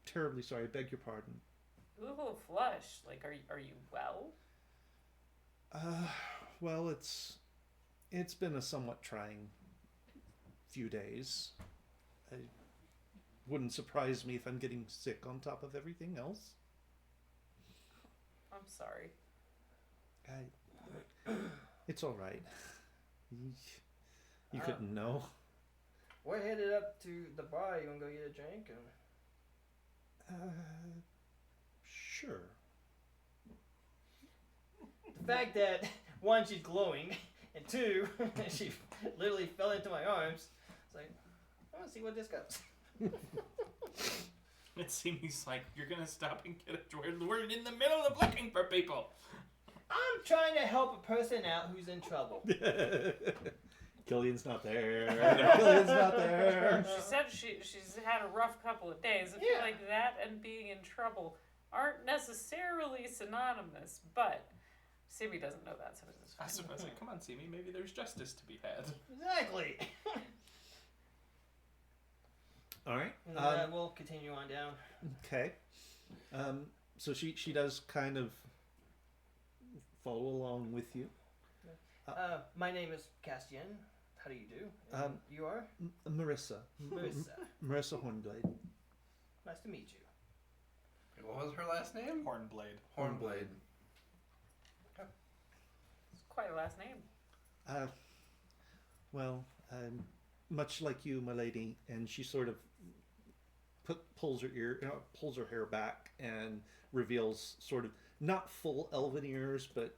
terribly sorry. I beg your pardon. You look a little flushed. Like, are you well? Well, it's been a somewhat trying few days. It wouldn't surprise me if I'm getting sick on top of everything else. I'm sorry. It's all right. You couldn't know. We're headed up to the bar. You want to go get a drink? Sure. The fact that, one, she's glowing, and two, she literally fell into my arms. It's like, I want to see where this goes. It seems like you're gonna stop and get a we're in the middle of looking for people. I'm trying to help a person out who's in trouble. Killian's not there. Killian's not there. She said she's had a rough couple of days. I feel like that and being in trouble aren't necessarily synonymous, but Simi doesn't know that, so it's I fine. was supposed to say, come on, Simi, maybe there's justice to be had. Exactly. All right. And we'll continue on down. Okay. So she does kind of follow along with you. My name is Castian. how do you do? And you are Marissa. Marissa. Marissa Hornblade. Nice to meet you. What was her last name? Hornblade. Hornblade. It's quite a last name. Well, much like you, my lady, and she sort of pulls her hair back and reveals sort of not full elven ears, but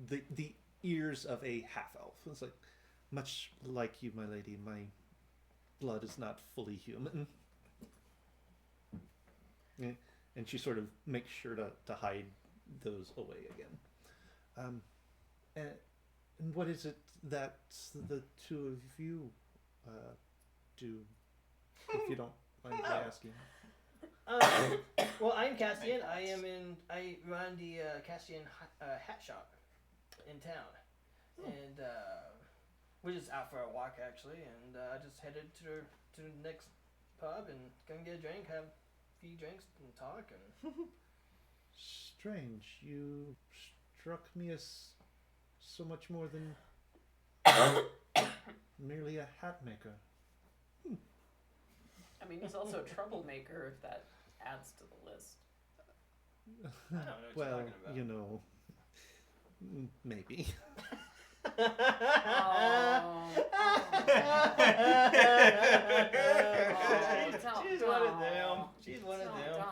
the ears of a half elf. It's like, much like you, my lady, my blood is not fully human. Yeah, and she sort of makes sure to hide those away again. And what is it that the two of you do, if you don't mind my asking? Well, I'm Cassian. I run the Cassian hat shop in town, and we're just out for a walk actually. And I just headed to the next pub and gonna get a drink, have a few drinks, and talk. And Strange. You struck me as so much more than merely a hat maker. I mean, he's also a troublemaker, if that adds to the list. I don't know what Well, you're talking about. you know, maybe. She's one of them. She's one of them.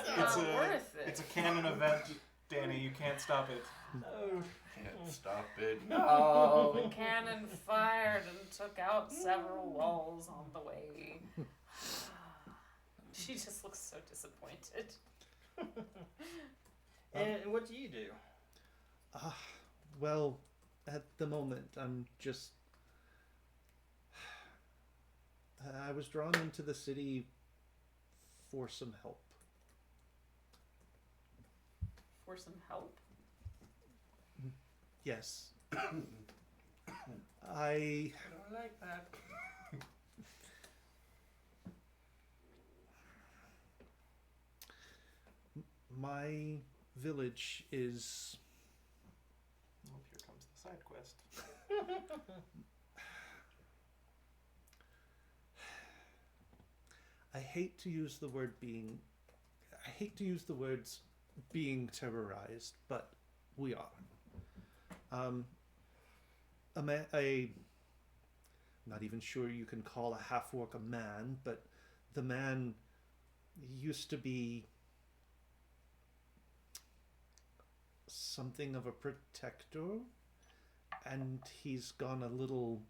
It's not worth it. It's a canon event, Danny. You can't stop it. Oh. Can't stop it. The No. cannon fired and took out several walls on the way. She just looks so disappointed. And what do you do? Well, at the moment, I'm just. I was drawn into the city for some help. For some help. Yes. I I don't like that. my village is Oh, here comes the side quest. I hate to use the word being I hate to use the words being terrorized, but we are. Not even sure you can call a half-orc a man, but the man used to be something of a protector, and he's gone a little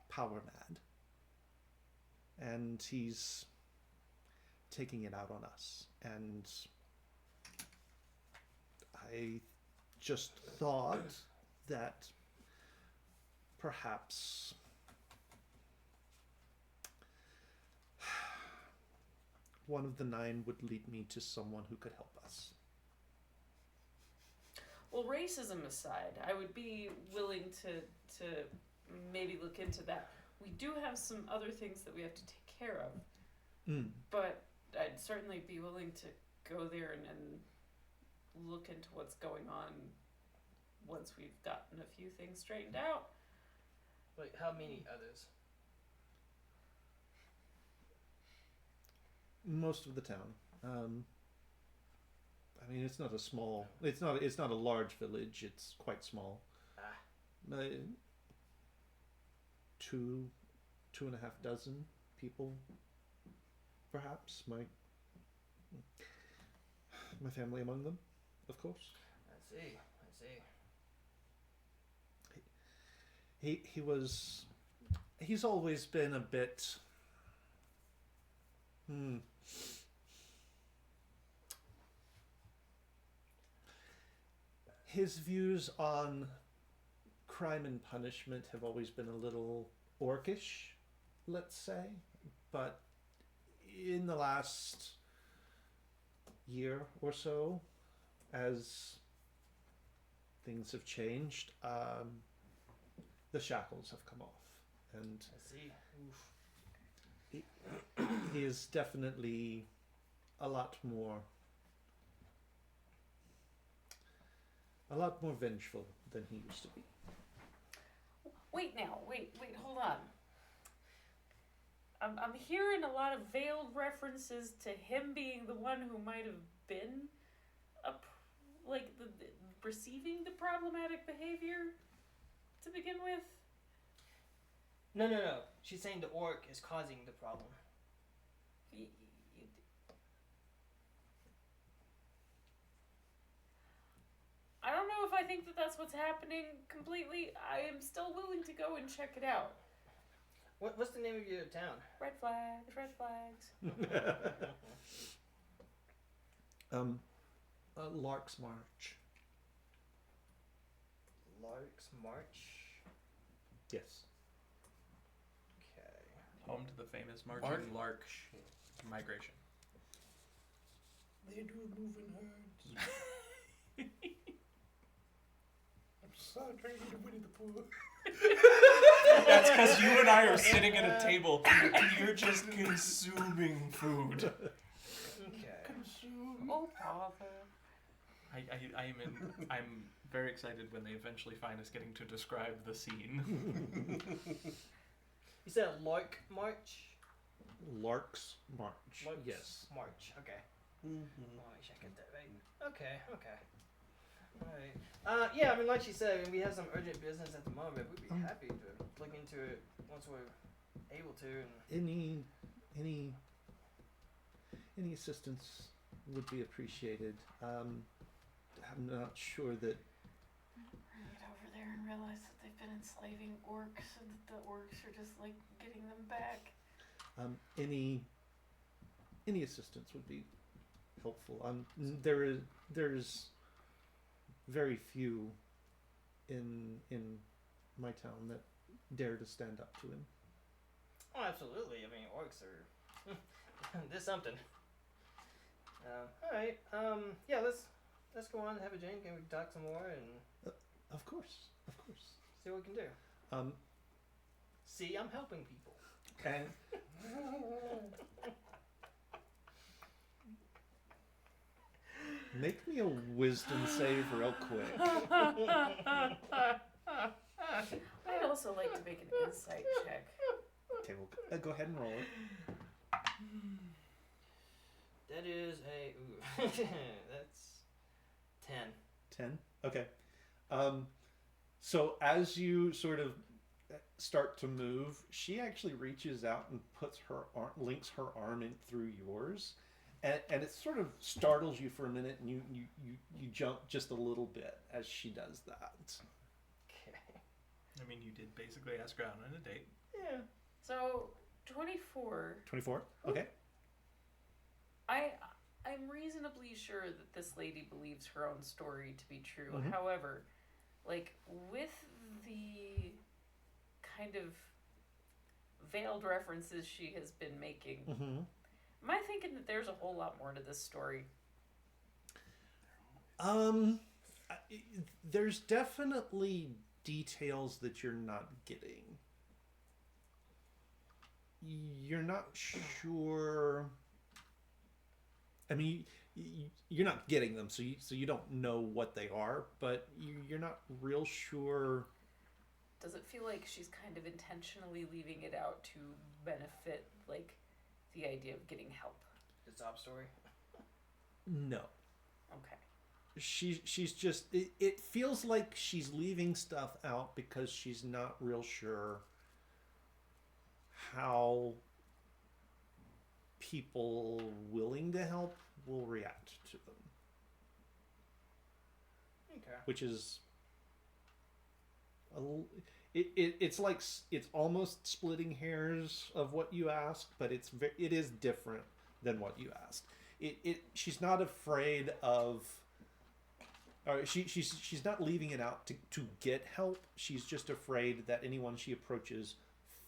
power mad. And he's taking it out on us. And I just thought that perhaps one of the 9 would lead me to someone who could help us. Well, racism aside, I would be willing to maybe look into that. We do have some other things that we have to take care of, but I'd certainly be willing to go there and look into what's going on once we've gotten a few things straightened out. Like, how many others? Most of the town. I mean, it's not a small. It's not a large village. It's quite small. Two and a half dozen people, perhaps. My family among them, of course. I see. He's always been a bit. His views on crime and punishment have always been a little orcish, let's say, but in the last year or so, as things have changed, the shackles have come off, and I see. Oof. he is definitely a lot more A lot more vengeful than he used to be. Wait, hold on. I'm hearing a lot of veiled references to him being the one who might have been receiving the problematic behavior to begin with. No. She's saying the orc is causing the problem. I don't know if I think that that's what's happening completely. I am still willing to go and check it out. What's the name of your town? Red flags, red flags. Lark's March. Lark's March. Yes. Okay. Home to the famous marching March? lark migration. They do move in herds. I'm so trying to get Winnie the Pooh. That's because you and I are sitting at a table and you're just consuming food. Okay. Oh, bother. I'm very excited when they eventually find us getting to describe the scene. You said Lark March? Lark's March. Lark's Yes. March. Okay. Mm-hmm. Well, I should get that right. Okay. Alright. Yeah, I mean, like she said, we have some urgent business at the moment. We'd be happy to look into it once we're able to. And Any assistance would be appreciated. I'm not sure that Get over there and realize that they've been enslaving orcs and that the orcs are just like getting them back. any assistance would be helpful. There's very few in my town that dare to stand up to him. oh, absolutely. I mean, orcs are. There's something. Alright. Yeah, let's go on and have a drink and we can talk some more and Of course. see what we can do. See, I'm helping people. And make me a wisdom save real quick. I'd also like to make an insight check. Okay, we'll go ahead and roll it. That is a. Ooh. That's 10. 10. Okay. So as you sort of start to move, she actually reaches out and puts her links her arm in through yours, and it sort of startles you for a minute, and you jump just a little bit as she does that. Okay. I mean, you did basically ask her out on a date. Yeah. So 24. 24. Okay. I'm reasonably sure that this lady believes her own story to be true. Mhm. However, like with the kind of veiled references she has been making, Mm-hmm. am I thinking that there's a whole lot more to this story? There's definitely details that you're not getting. You're not sure. I mean, you're not getting them, so you don't know what they are, but you're not real sure. Does it feel like she's kind of intentionally leaving it out to benefit, like, the idea of getting help? The sob story. No. Okay. She's just it feels like she's leaving stuff out because she's not real sure how people willing to help will react to them, Okay. which is it's like it's almost splitting hairs of what you asked, but it is different than what you asked. She's not afraid of, or she's not leaving it out to get help. She's just afraid that anyone she approaches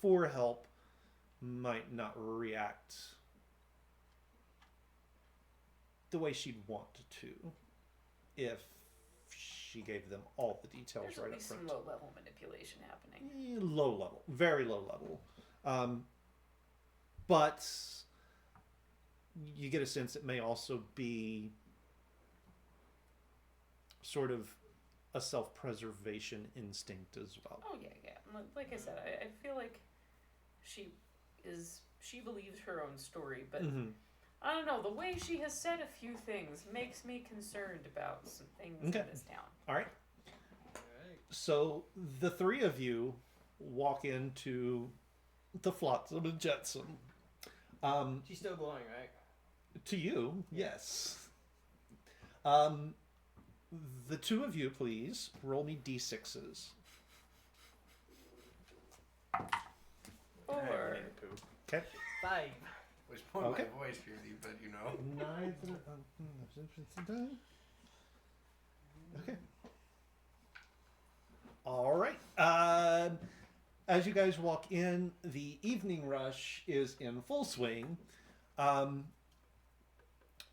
for help might not react the way she'd want to if she gave them all the details There's right at up least front. some low-level manipulation happening. Low level, very low level, but you get a sense it may also be sort of a self-preservation instinct as well. Oh yeah. Like I said, I feel like she believes her own story, but Mm-hmm. I don't know. The way she has said a few things makes me concerned about some things Okay. in this town. All right. Alright. So the three of you walk into the Flotsam and Jetsam. She's still glowing, right? To you, yes. The two of you, please, roll me d6s. Hey, we Or need to poop. Okay. 5. Which point Okay. my voice really, but you know. Okay. All right. As you guys walk in, the evening rush is in full swing.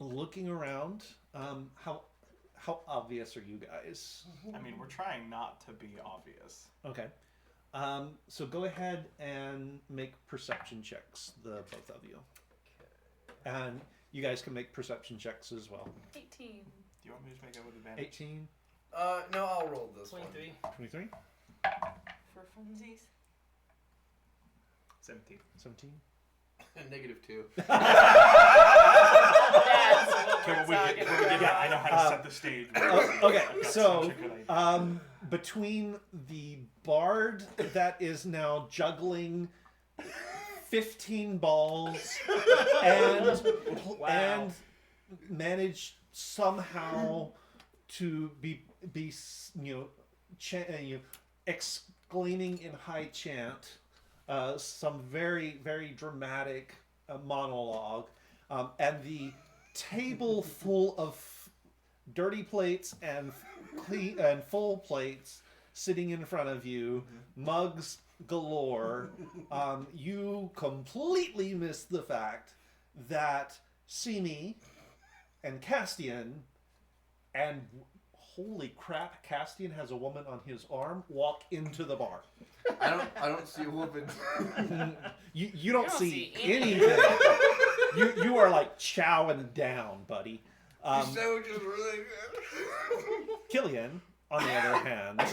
Looking around, how obvious are you guys? I mean, we're trying not to be obvious. Okay. So go ahead and make perception checks, the both of you. And you guys can make perception checks as well. 18. Do you want me to make it with advantage? 18, No, I'll roll this 23. 23, For funsies. 17. 17. And -2. That's what Can we're talking about. yeah, I know how to set the stage. Okay, That's so such a good idea. between the bard that is now juggling 15 balls and Wow. managed somehow to be exclaiming in high chant some very, very dramatic monologue, and the table full of dirty plates and clean and full plates sitting in front of you, mugs galore. You completely miss the fact that Simi and Castian, and holy crap, Castian has a woman on his arm, walk into the bar. I don't see a woman. You don't don't see see anything. anything. You are like chowing down, buddy. Your sandwich is really good. Killian, on the other hand,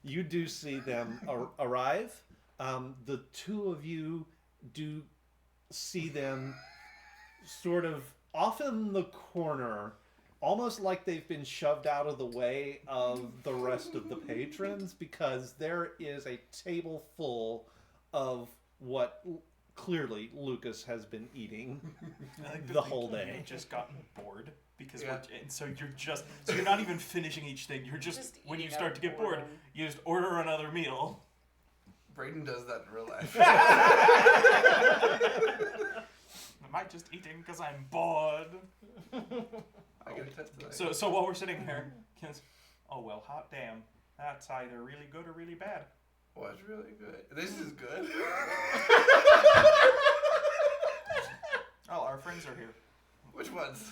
you do see them arrive. The two of you do see them sort of off in the corner, almost like they've been shoved out of the way of the rest of the patrons, because there is a table full of what clearly Lucas has been eating I like to the think whole you've day. just gotten bored because Yeah. and so you're not even finishing each thing. You're just when you eating start out to get of bored, boredom. you just order another meal. Braden does that in real life. Am I just eating because I'm bored? I can attest to that. So while we're sitting here, Ken's, oh well, hot damn, that's either really good or really bad. Oh, it's really good. This is good. Oh, our friends are here. Which ones?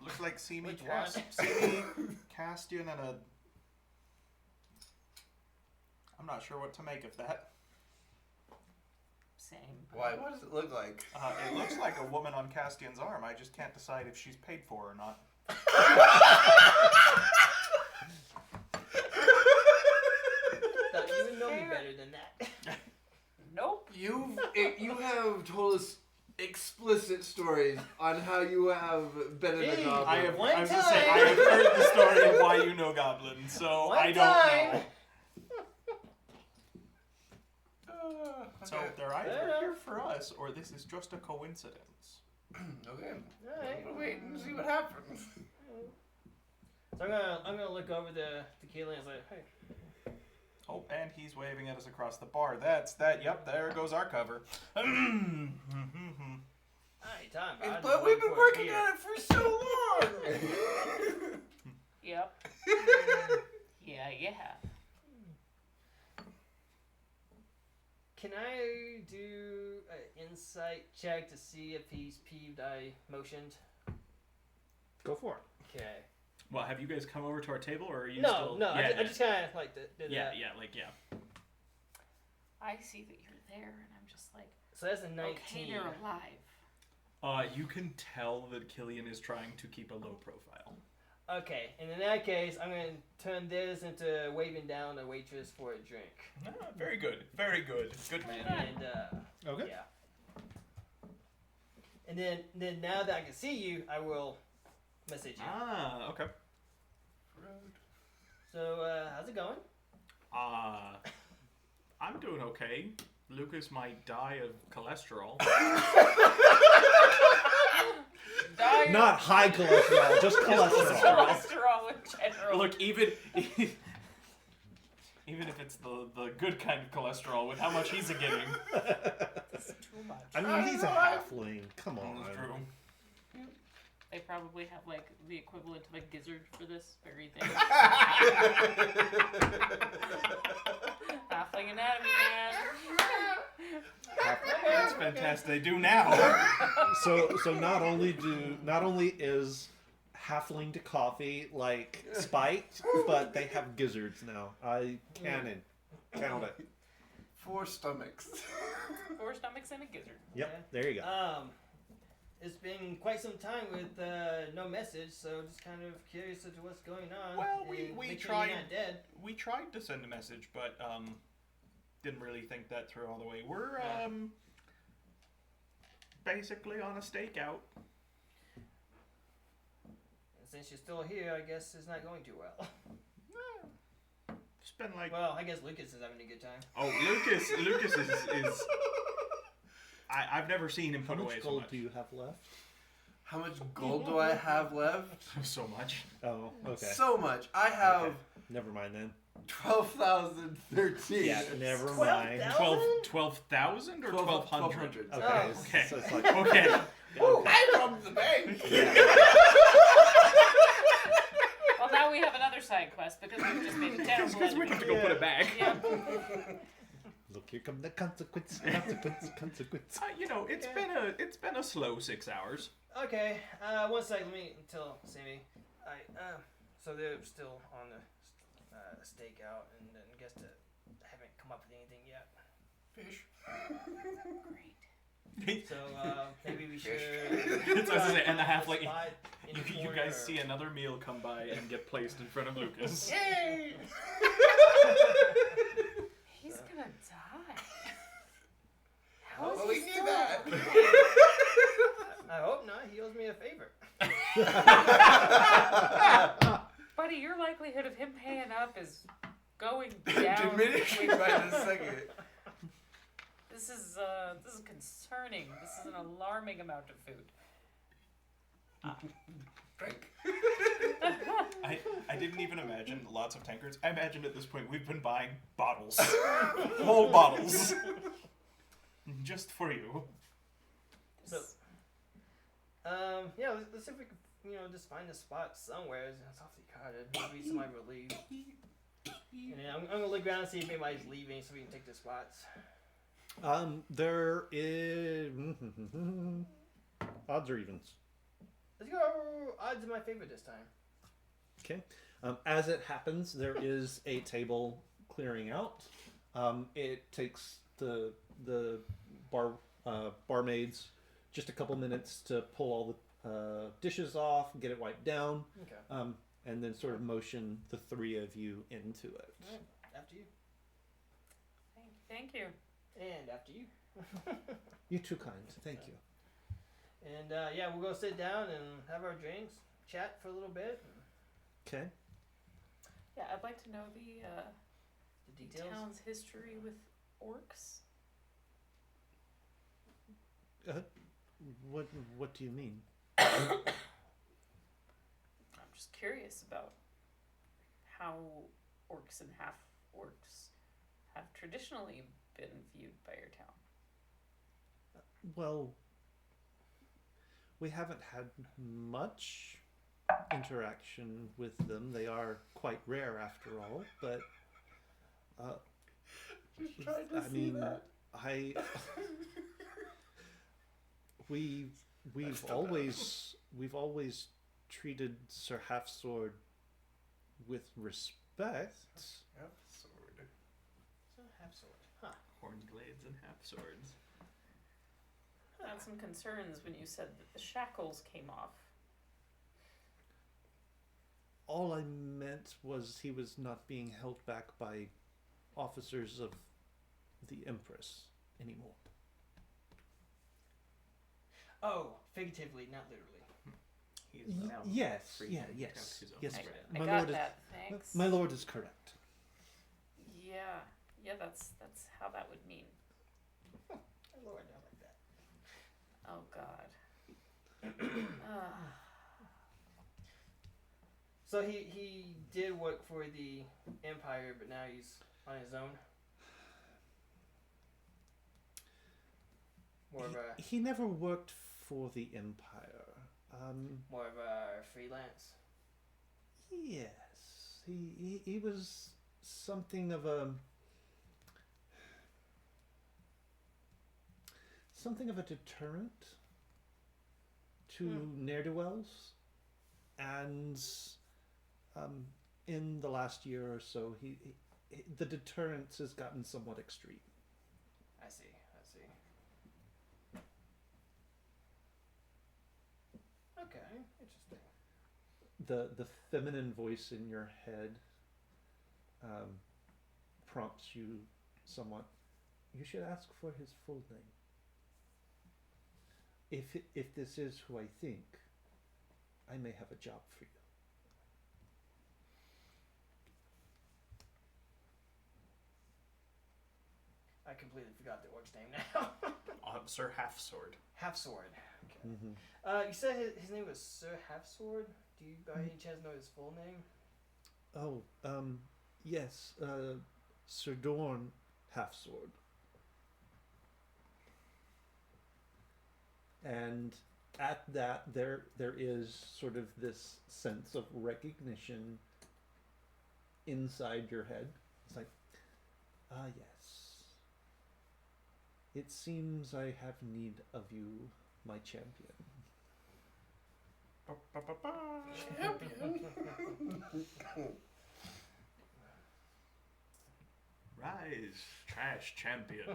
Looks like Simi, Which one? Simi, Castian, and a. I'm not sure what to make of that. Same. Why? What does it look like? It looks like a woman on Castian's arm. I just can't decide if she's paid for or not. Thought you would know me better than that. Nope. You have told us explicit stories on how you have been in a Hey, goblin. I have. One I was gonna say I time. have heard the story of why you know goblins, so One I don't time. know. Okay. So they're either here for us, or this is just a coincidence. Okay. Alright. We'll wait and see what happens. So I'm gonna look over the Keelan and say, hey, Oh, and he's waving at us across the bar. That's that. Yep, there goes our cover. hi, Tom. But we've been working on it for so long. Yep. Yeah, you have. Can I do an insight check to see if he's peeved I motioned? Go for it. Okay. Well, have you guys come over to our table, or are you No, still? no, Yeah, I just kind of like did yeah, that. yeah. I see that you're there, and I'm just like, So that's a 19. okay, they're alive. You can tell that Killian is trying to keep a low profile. Okay, and in that case, I'm gonna turn this into waving down the waitress for a drink. Ah, very good. Very good. Good man. And Okay. yeah. And then now that I can see you, I will message you. Ah, okay. So how's it going? I'm doing okay. Lucas might die of cholesterol. Not high cholesterol, just cholesterol. Cholesterol in general. Look, even if it's the good kind of cholesterol, with how much he's getting. That's too much. I mean, he's a halfling. Come on. That's true. They probably have like the equivalent of a gizzard for this very thing. Halfling anatomy, man. That's fantastic. They do now. So not only is halfling to coffee like spiked, but they have gizzards now. I count it. 4 stomachs. 4 stomachs and a gizzard. Yep, there you go. It's been quite some time with no message, so just kind of curious as to what's going on. Well, and we make sure tried. you're not dead. We tried to send a message, but didn't really think that through all the way. We're basically on a stakeout. And since you're still here, I guess it's not going too well. It's been like Well, I guess Lucas is having a good time. oh Lucas is I've never seen him How put away much so gold much. do you have left? How much gold do I have left? So much. Oh, okay. So much. I have Okay. Never mind then. 12,013. Yeah, never mind. 12,000 or 1,200? 1,200. Okay. Oh. Okay. So it's like, Okay. Ooh, I robbed the bank. Well, now we have another side quest because we just made a terrible Because we enemy. have to go put it back. Yeah. look, here come the consequence. It's been a slow 6 hours. Okay, one sec. Let me tell Sammy. So they're still on the stakeout, and I guess they haven't come up with anything yet. Fish. Great. So maybe we should. It's as I say, and the halfling. spot in the You corner. guys see another meal come by and get placed in front of Lucas. Yay! He's gonna die. How Well, is Well, he we knew still that. I hope not. He owes me a favor. Buddy, your likelihood of him paying up is going down. Diminishing by the second. This is concerning. This is an alarming amount of food. Drink. I didn't even imagine lots of tankards. I imagined at this point we've been buying bottles. Whole bottles. Just for you. So, yeah, let's see if we can, just find a spot somewhere. It's awfully crowded. Maybe somebody will leave. And then I'm gonna look around and see if anybody's leaving so we can take the spots. There is odds or evens. Let's go. Odds are my favorite this time. Okay. As it happens, there is a table clearing out. It takes the barmaids just a couple minutes to pull all the dishes off, get it wiped down, Okay. and then sort of motion the 3 of you into it. Alright, after you. Thank you. And after you. You're too kind. Thank you. And yeah, we'll go sit down and have our drinks, chat for a little bit. Okay. Yeah, I'd like to know the The details. town's history with orcs. What do you mean? I'm just curious about how orcs and half orcs have traditionally been viewed by your town. Well, we haven't had much interaction with them. They are quite rare after all, but Just trying to I see mean, that. we've always treated Sir Halfsword with respect. Yep, sword. So half sword. Huh. Horned blades and half swords. I had some concerns when you said that the shackles came off. all I meant was he was not being held back by officers of the Empress anymore. Oh, figuratively, not literally. He is now Yes, free yeah, to yes, conduct his own yes. affairs. I My got lord is that. Thanks. my lord is correct. Yeah, that's how that would mean. Lord, I like that. Oh God. So he did work for the Empire, but now he's on his own. More of a He never worked for the Empire. more of a freelance. Yes, he was something of a deterrent to ne'er-do-wells, and in the last year or so, he the deterrence has gotten somewhat extreme. I see. Okay, interesting. The feminine voice in your head prompts you somewhat. You should ask for his full name. If this is who I think, I may have a job for you. I completely forgot the orc's name now. Sir Halfsword. Halfsword. Okay. Mm-hmm. You said his name was Sir Halfsword. Do you by any chance know his full name? Oh, yes, Sir Dorn Halfsword. And at that, there is sort of this sense of recognition inside your head. It's like, yes. It seems I have need of you, my champion. Rise, trash champion.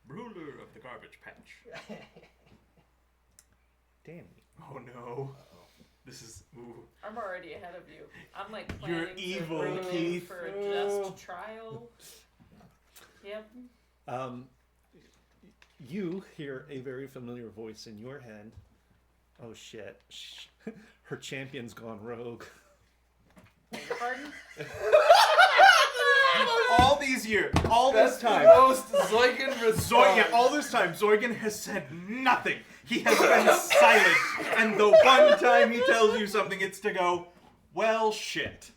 Ruler of the garbage patch. Danny. Oh no. This is. Ooh. I'm already ahead of you. I'm like You're planning evil, to bring him in Keith. for a just trial. Yep. You hear a very familiar voice in your head. Oh shit. Her champion's gone rogue. Beg your pardon? All these years, all this That's time. the most Zoigan response. All this time, Zoigan has said nothing. He has been silent. And the one time he tells you something, it's to go, well, shit.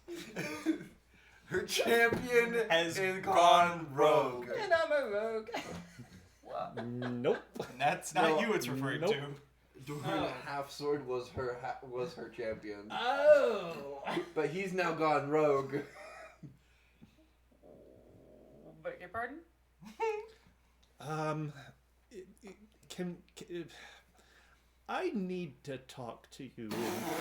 Her champion Has is gone gone rogue. And I'm a rogue. Nope. And that's not No, you it's referring nope. to. Dorn Oh. Halfsword was her champion, Oh. but he's now gone rogue. Beg your pardon? I need to talk to you in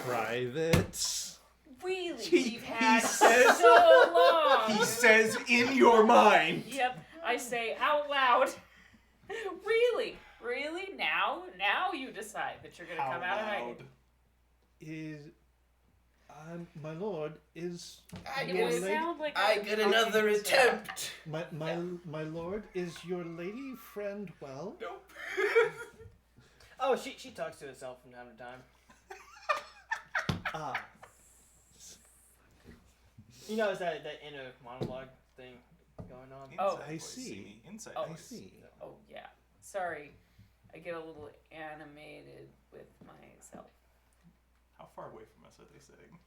private. Really? He We've had says- so long. He says in your mind. Yep. I say out loud. Really? Really? Now you decide that you're gonna How come out of hiding. loud? Is my lord, is I It your would get, lady, sound like I I'm get talking another to- attempt. my lord, is your lady friend well? Nope. Oh, she talks to herself from time to time. Ah, You know, it's that inner monologue thing going on. Oh. Inside I voice, see. Inside Oh. I voice. see. Oh yeah. Sorry. I get a little animated with myself. How far away from us are they sitting?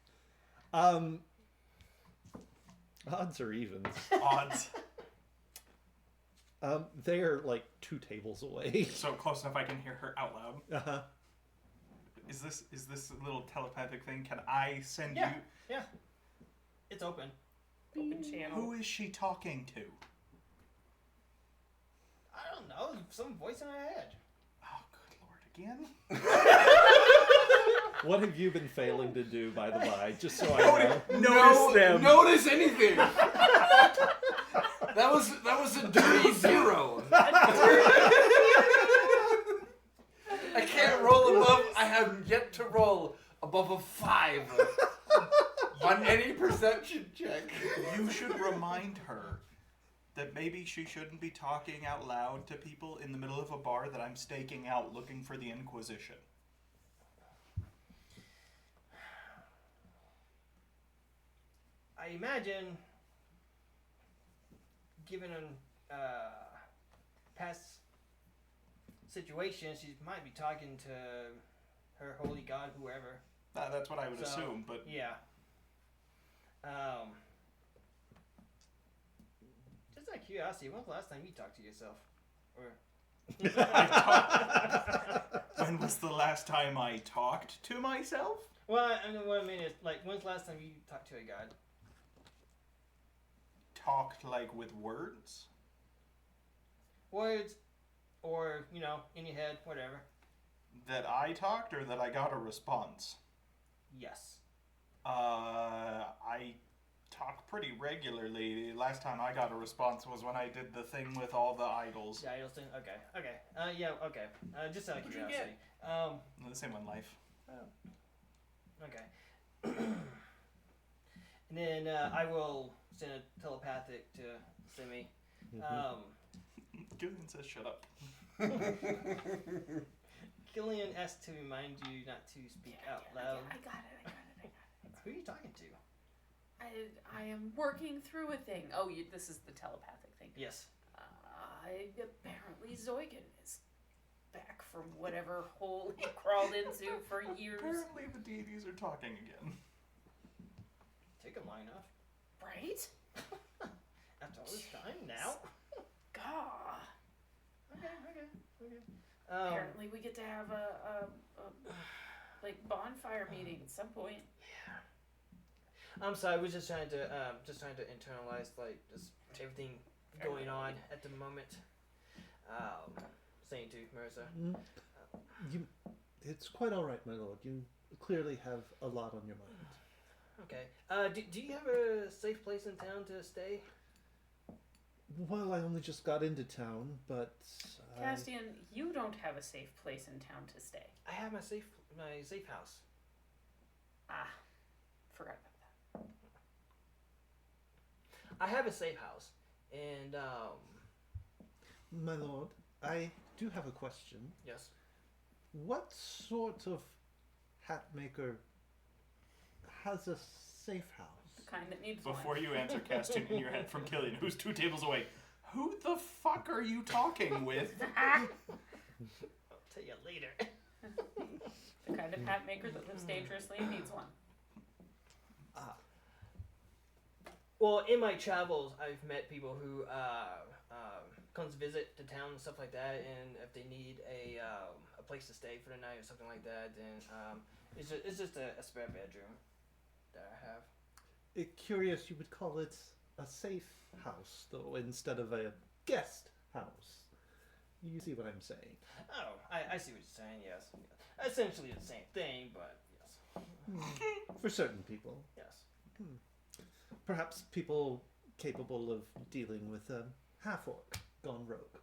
Odds or evens. Odds. They're like 2 tables away. So close enough I can hear her out loud. Uh-huh. Is this a little telepathic thing? Can I send Yeah. you? Yeah. It's open. Open channel. Who is she talking to? I don't know. Some voice in her head. Oh, good lord, again? What have you been failing to do, by the by? Just so I know. Notice them. Notice anything. That was a dirty 0. I can't roll above. I have yet to roll above a 5 on any perception check. You should remind her that maybe she shouldn't be talking out loud to people in the middle of a bar that I'm staking out looking for the Inquisition. I imagine, given past situations, she might be talking to her holy god, whoever. That's what I would So, assume, but Yeah. Just out of curiosity, when was the last time you talked to yourself? Or when was the last time I talked to myself? well, I mean, what I mean is, like, when's the last time you talked to a god? Talked like with words? Words, or you know, in your head, whatever. That I talked or that I got a response? Yes. I talk pretty regularly. Last time I got a response was when I did the thing with all the idols. The idols thing. Okay. Okay. Yeah. Okay. Just out of What'd you curiosity. The same one, life. Okay. And then I will send a telepathic to Simi. Gillian says shut up. Gillian asked to remind you not to speak out loud. I got it. Who are you talking to? I am working through a thing. Oh, this is the telepathic thing. Yes. Apparently Zoigan is back from whatever hole he crawled into for years. Apparently the deities are talking again. Take him long enough. Right? After all this time, now. God. Okay. Apparently we get to have a like bonfire meeting at some point. I'm sorry. We're just trying to internalize like just everything going on at the moment. Saying to Marissa. It's quite all right, my lord. You clearly have a lot on your mind. Okay. Do you have a safe place in town to stay? Well, I only just got into town, but Castian, you don't have a safe place in town to stay. I have my safe house. Ah, forgot about that. I have a safe house, and my lord, I do have a question. yes. What sort of hat maker has a safe house? The kind that needs Before one. you answer, Castian in your head from Killian, who's 2 tables away. Who the fuck are you talking with? I'll tell you later. The kind of hat maker that lives dangerously and needs one. Well, in my travels, I've met people who comes to visit to town and stuff like that, and if they need a place to stay for the night or something like that, then it's just a spare bedroom that I have. Curious, you would call it a safe house, though, instead of a guest house. You see what I'm saying? Oh, I see what you're saying. Yes, essentially the same thing, but yes, For certain people. yes. Perhaps people capable of dealing with a half-orc gone rogue.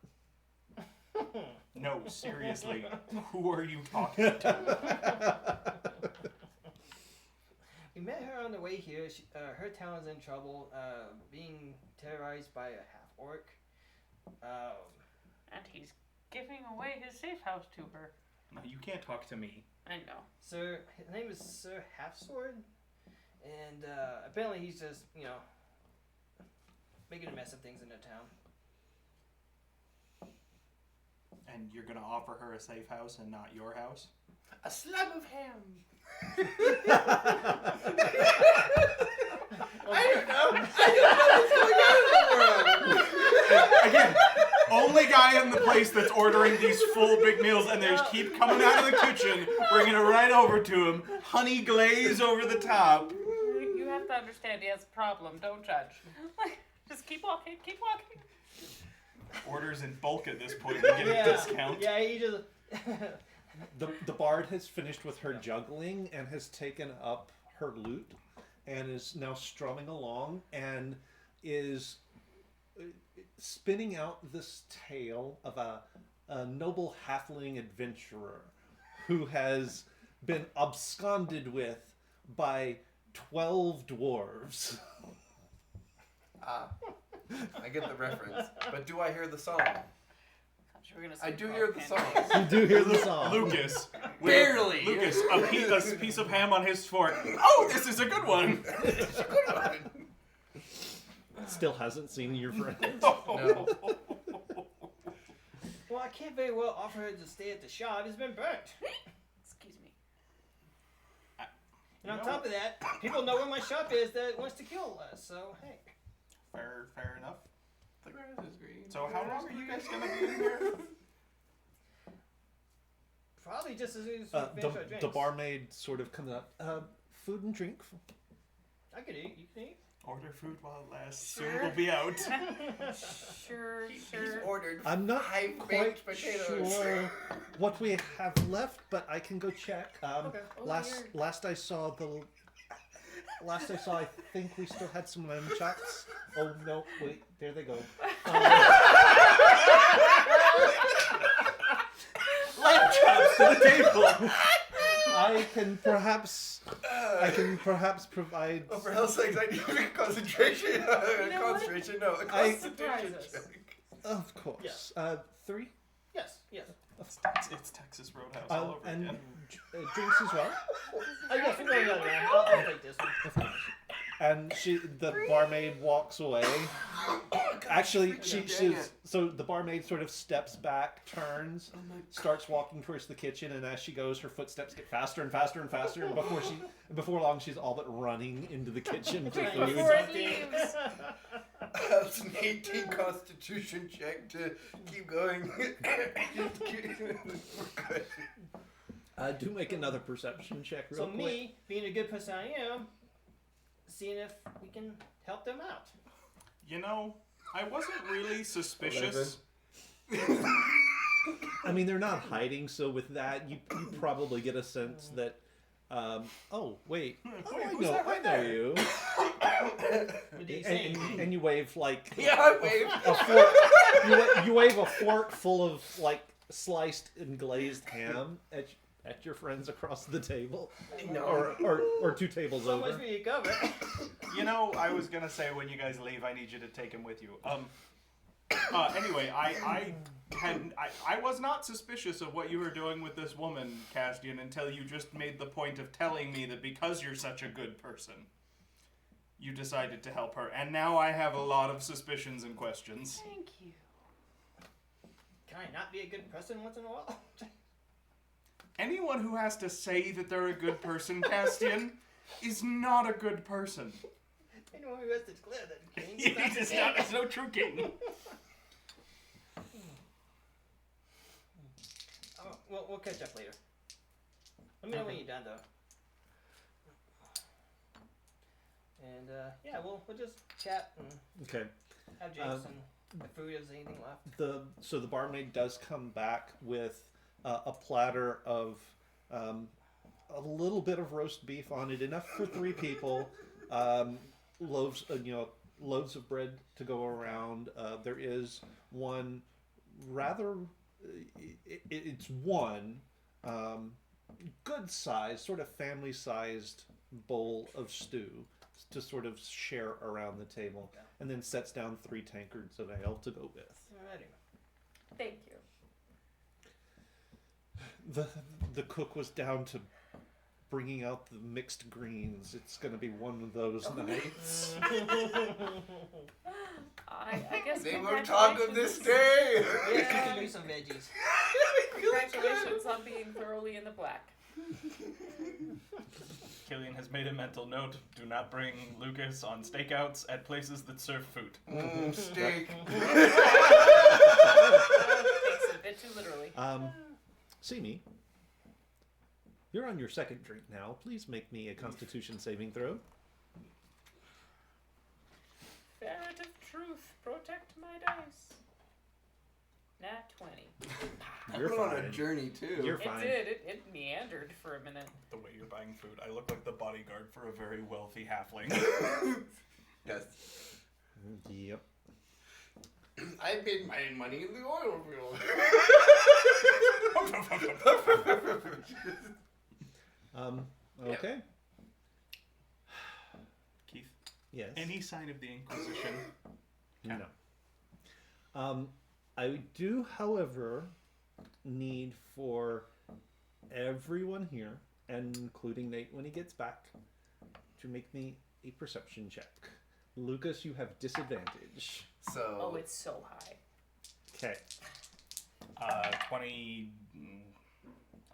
No, seriously. Who are you talking to? We met her on the way here. Her town is in trouble, being terrorized by a half-orc. And he's giving away his safe house to her. No, you can't talk to me. I know. Sir, his name is Sir Halfsword, and apparently he's just, making a mess of things in the town. And you're gonna offer her a safe house and not your house? A slab of ham. I don't know what's going on. Again, only guy in the place that's ordering these full big meals, and they just keep coming out of the kitchen, bringing it right over to him. Honey glaze over the top. You have to understand he has a problem. Don't judge. Just keep walking. Keep walking. Orders in bulk at this point and get a discount. Yeah, he just... The bard has finished with her juggling and has taken up her lute and is now strumming along and is spinning out this tale of a noble halfling adventurer who has been absconded with by 12 dwarves. Ah, I get the reference. But do I hear the song? You were gonna say I do Rock hear the Band. song. You do hear the song. Lucas. Barely. Lucas, a piece of ham on his fork. Oh, this is a good one. It's a good one. Still hasn't seen your friend. No. Well, I can't very well offer her to stay at the shop. It's been burnt. Excuse me. And on top of that, people know where my shop is that wants to kill us. So hey. Fair enough. The grass is green. So how long are you guys gonna be in here? Probably just as soon as we finish our drinks. The barmaid sort of comes up. Food and drink. I could eat. You can eat. Order food while it lasts. Sure. Soon we'll be out. Sure, He's sure. ordered I'm not high-baked quite potatoes. sure what we have left, but I can go check. Okay. Oh, Last weird. I saw, I think we still had some lamb chops. Oh no, wait, there they go. Lamb chops to the table. I can perhaps provide. Oh, for hell's sakes, I need a concentration. know what? Concentration, no, a I- constitution Surprise us. check. Of course. 3. Yes. Yes. It's Texas Roadhouse all over And again. drinks as well. Oh yes, we're going down there. I'll take this one. And the barmaid walks away. Actually, so the barmaid sort of steps back, turns, starts walking towards the kitchen, and as she goes, her footsteps get faster and faster and faster. And before long, she's all but running into the kitchen for food. Before it leaves. That's an 18 constitution check to keep going. We're good. Do make another perception check real So quick. me, being a good person I am, seeing if we can help them out. You know, I wasn't really suspicious. I mean, they're not hiding, so with that, you probably get a sense that. Oh wait! Oh, Wait, I who's know, that right I know you. What do you say? And you wave like Yeah, I waved. a fork. You wave a fork full of like sliced and glazed ham at your friends across the table, No. or 2 tables So much over. for you cover. You know, I was gonna say when you guys leave, I need you to take him with you. Anyway, I was not suspicious of what you were doing with this woman, Castian, until you just made the point of telling me that because you're such a good person, you decided to help her. And now I have a lot of suspicions and questions. Thank you. Can I not be a good person once in a while? Anyone who has to say that they're a good person, Castian, is not a good person. Anyone who has to declare that king It's no true king. Oh, we'll catch up later. Let me know when you're done, though. And yeah, we'll just chat and Okay. have drinks and the food if there's anything left. So the barmaid does come back with a platter of a little bit of roast beef on it, enough for 3 people. Loaves, loaves of bread to go around. There is one rather, it's one good sized, sort of family sized bowl of stew to sort of share around the table, and then sets down 3 tankards of ale to go with. Alrighty. Thank you. The cook was down to bringing out the mixed greens. It's gonna be one of those nights. I guess They will talk of this day. Yes, you can use some veggies. Congratulations on being thoroughly in the black. Killian has made a mental note. Do not bring Lucas on stakeouts at places that serve food. Steak. Takes it a bit too literally. See me. You're on your 2nd drink now. Please make me a Constitution saving throw. Ferret of truth, protect my dice. Nat 20. You're I went on a fine. journey too. You're It fine. did. It meandered for a minute. The way you're buying food, I look like the bodyguard for a very wealthy halfling. Yes. Yep. I've been mining money in the oil field. Okay. Keith, Yes. any sign of the Inquisition? No. I do, however, need for everyone here, and including Nate when he gets back, to make me a perception check. Lucas, you have disadvantage. So Oh, it's so high. Okay. 20.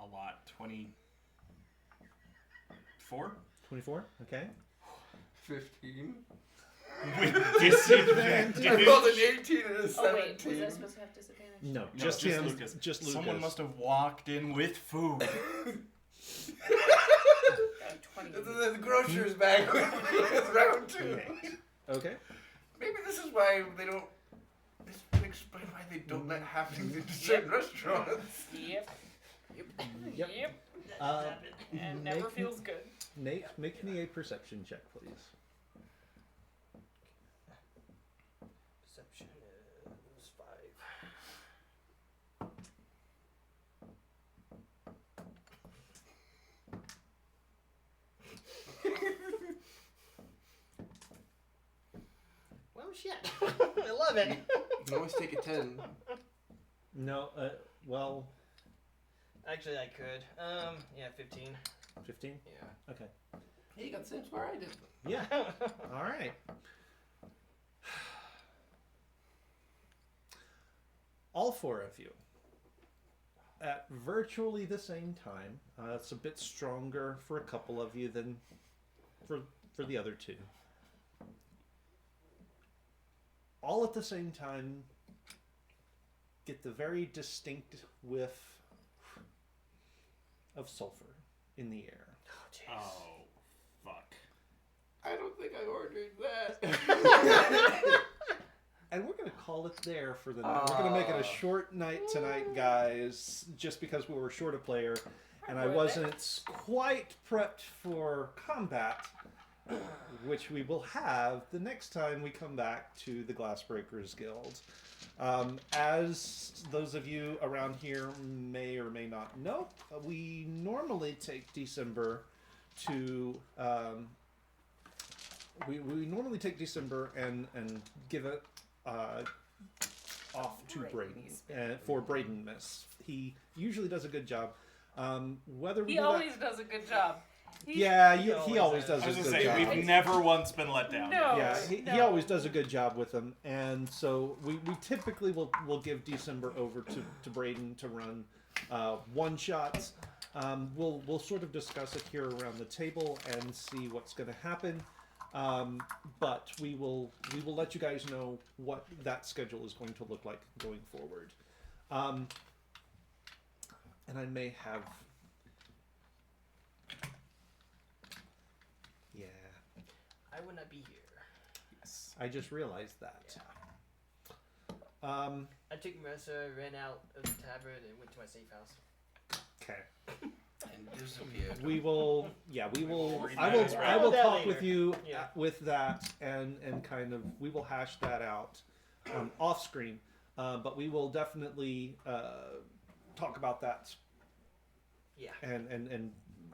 A lot. 24? 24. Okay. 15. With I disadvantage. rolled an 18 and a 17. Oh wait, was I supposed to have disadvantage? No, No, just him. Lucas. Just Lucas. Someone must have walked in with food. The grocer's bag with round 2. Nate. Okay. Maybe this is why they don't. This would explain why they don't let halflings into certain restaurants. Yep. Yep. Yep. Uh, And never make- feels good. Nate, make me a perception check, please. Perception is 5. Well, shit. 11. You can always take a 10. No. Well, Actually, I could. Yeah, 15. 15. Yeah. Okay. Hey, you got the same score I did. Yeah. All right. All four of you at virtually the same time. It's a bit stronger for a couple of you than for the other two. All at the same time get the very distinct whiff of sulfur in the air. Oh, fuck. I don't think I ordered that. And we're going to call it there for the night. We're going to make it a short night tonight, guys, just because we were short a player and I wasn't quite prepped for combat, which we will have the next time we come back to the Glassbreakers Guild. As those of you around here may or may not know, we normally take December to... we normally take December and give it off to Braden for Braden-ness. He usually does a good job. Whether we He do that- always does a good job. yeah, He he always does I a was good gonna say, job. we've never once been let down. No. Yeah, he always does a good job with them, and so we typically will give December over to Braden to run one shots. We'll sort of discuss it here around the table and see what's going to happen. But we will let you guys know what that schedule is going to look like going forward. And I may have. Yeah. I would not be here. Yes. I just realized that. I took Mercer, ran out of the tavern, and went to my safe house. Okay. And disappeared. We will. Yeah, we will. Read I that will. as well. I will That talk later. with you Yeah. with that, and kind of we will hash that out off screen. But we will definitely talk about that Yeah. and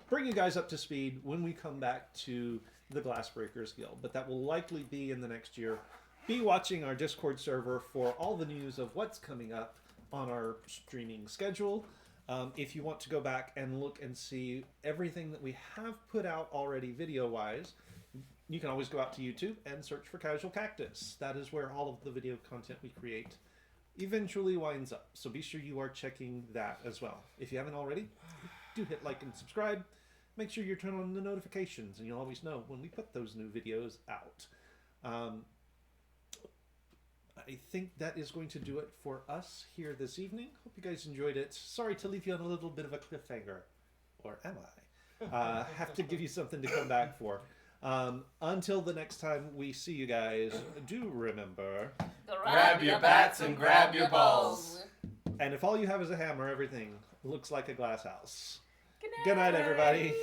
bring you guys up to speed when we come back to the Glassbreakers Guild. But that will likely be in the next year. Be watching our Discord server for all the news of what's coming up on our streaming schedule. If you want to go back and look and see everything that we have put out already video-wise, you can always go out to YouTube and search for Casual Cactus. That is where all of the video content we create eventually winds up. So be sure you are checking that as well. If you haven't already, do hit like and subscribe. Make sure you turn on the notifications and you'll always know when we put those new videos out. I think that is going to do it for us here this evening. Hope you guys enjoyed it. Sorry to leave you on a little bit of a cliffhanger. Or am I? Have to give you something to come back for. Until the next time we see you guys, do remember... Grab your bats and grab your balls. And if all you have is a hammer, everything looks like a glass house. Good Good night, everybody.